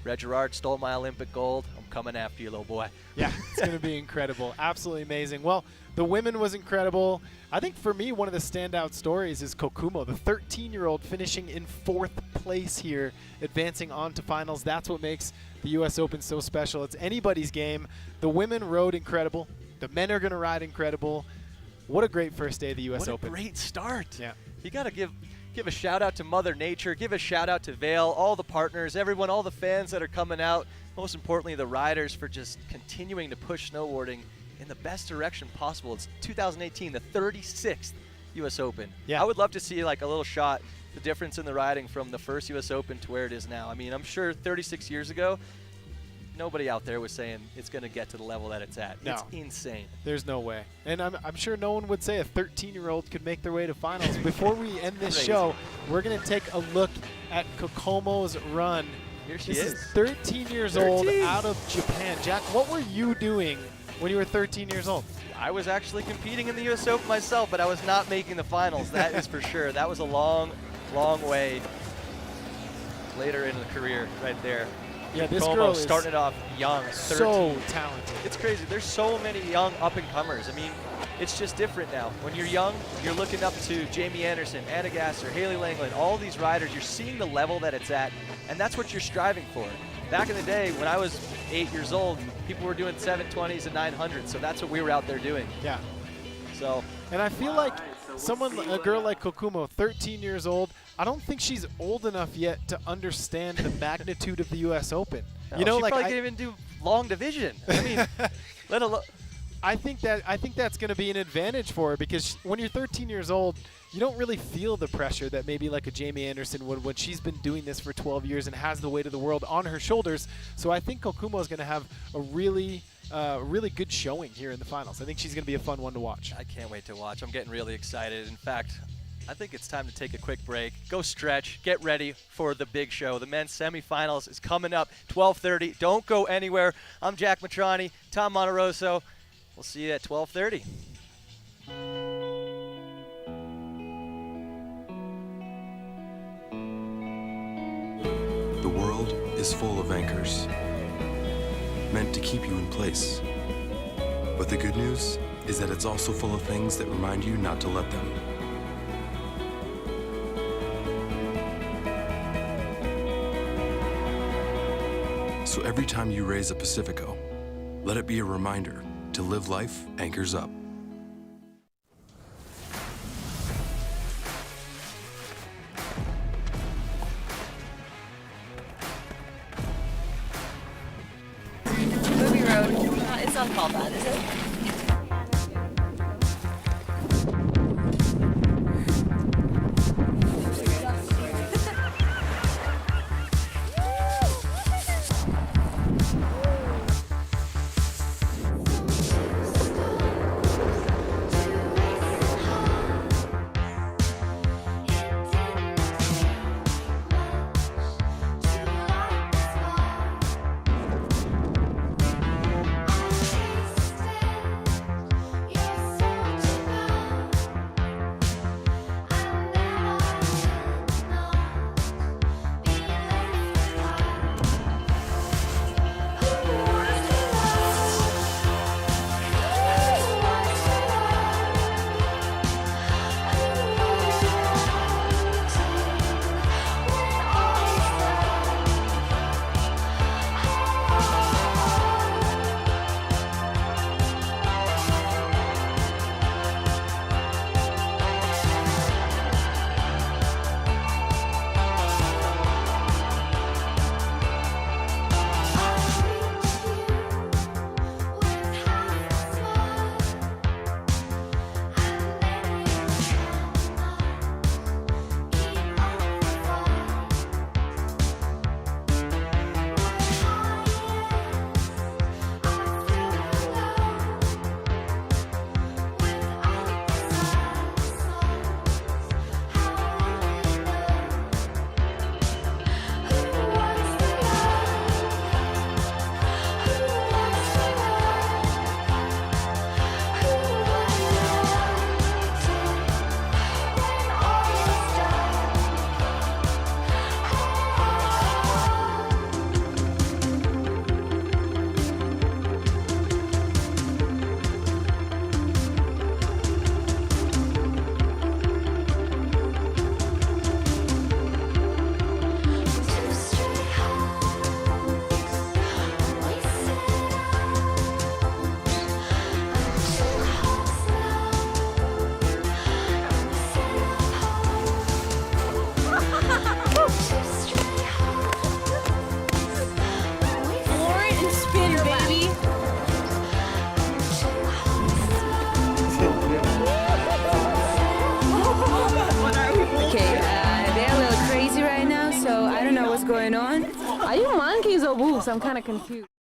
Red Gerard stole my Olympic gold. I'm coming after you, little boy. Yeah, it's going to be incredible. Absolutely amazing. Well, the women was incredible. I think for me, one of the standout stories is Kokumo, the 13-year-old finishing in 4th place here, advancing on to finals. That's what makes the U.S. Open so special. It's anybody's game. The women rode incredible. The men are going to ride incredible. What a great first day of the U.S. Open. What a great start. Yeah. You got to give a shout out to Mother Nature, give a shout out to Vail, all the partners, everyone, all the fans that are coming out, most importantly the riders for just continuing to push snowboarding in the best direction possible. It's 2018, the 36th U.S. Open. Yeah. I would love to see like a little shot, the difference in the riding from the first U.S. Open to where it is now. I mean, I'm sure 36 years ago, nobody out there was saying it's going to get to the level that it's at. No. It's insane. There's no way. And I'm sure no one would say a 13-year-old could make their way to finals. Before we end this show, we're going to take a look at Kokomo's run. Here she This is. is 13 years old out of Japan. Jack, what were you doing when you were 13 years old? I was actually competing in the U.S. Open myself, but I was not making the finals. That is for sure. That was a long, long way later in the career right there. Yeah, this Como girl is starting it off young, 13. so talented. It's crazy. There's so many young up-and-comers. I mean, it's just different now. When you're young, you're looking up to Jamie Anderson, Anna Gasser, Haley Langland, all these riders. You're seeing the level that it's at, and that's what you're striving for. Back in the day, when I was 8 years old, people were doing 720s and 900s, so that's what we were out there doing. Yeah. So. And I feel like a girl like Kokumo, 13 years old, I don't think she's old enough yet to understand the magnitude of the U.S. Open. No, you know, she like probably can't even do long division. I mean, let alone. I think that's going to be an advantage for her because when you're 13 years old, you don't really feel the pressure that maybe like a Jamie Anderson would when she's been doing this for 12 years and has the weight of the world on her shoulders. So I think Kokumo is going to have a really good showing here in the finals. I think she's going to be a fun one to watch. I can't wait to watch. I'm getting really excited. In fact, I think it's time to take a quick break, go stretch, get ready for the big show. The men's semifinals is coming up, 12:30. Don't go anywhere. I'm Jack Matrani, Tom Monterosso. We'll see you at 12:30. is full of anchors, meant to keep you in place. But the good news is that it's also full of things that remind you not to let them. So every time you raise a Pacifico, let it be a reminder to live life anchors up. Movie road. It's not called that, is it? Going on? Are you monkeys or wolves? I'm kind of confused.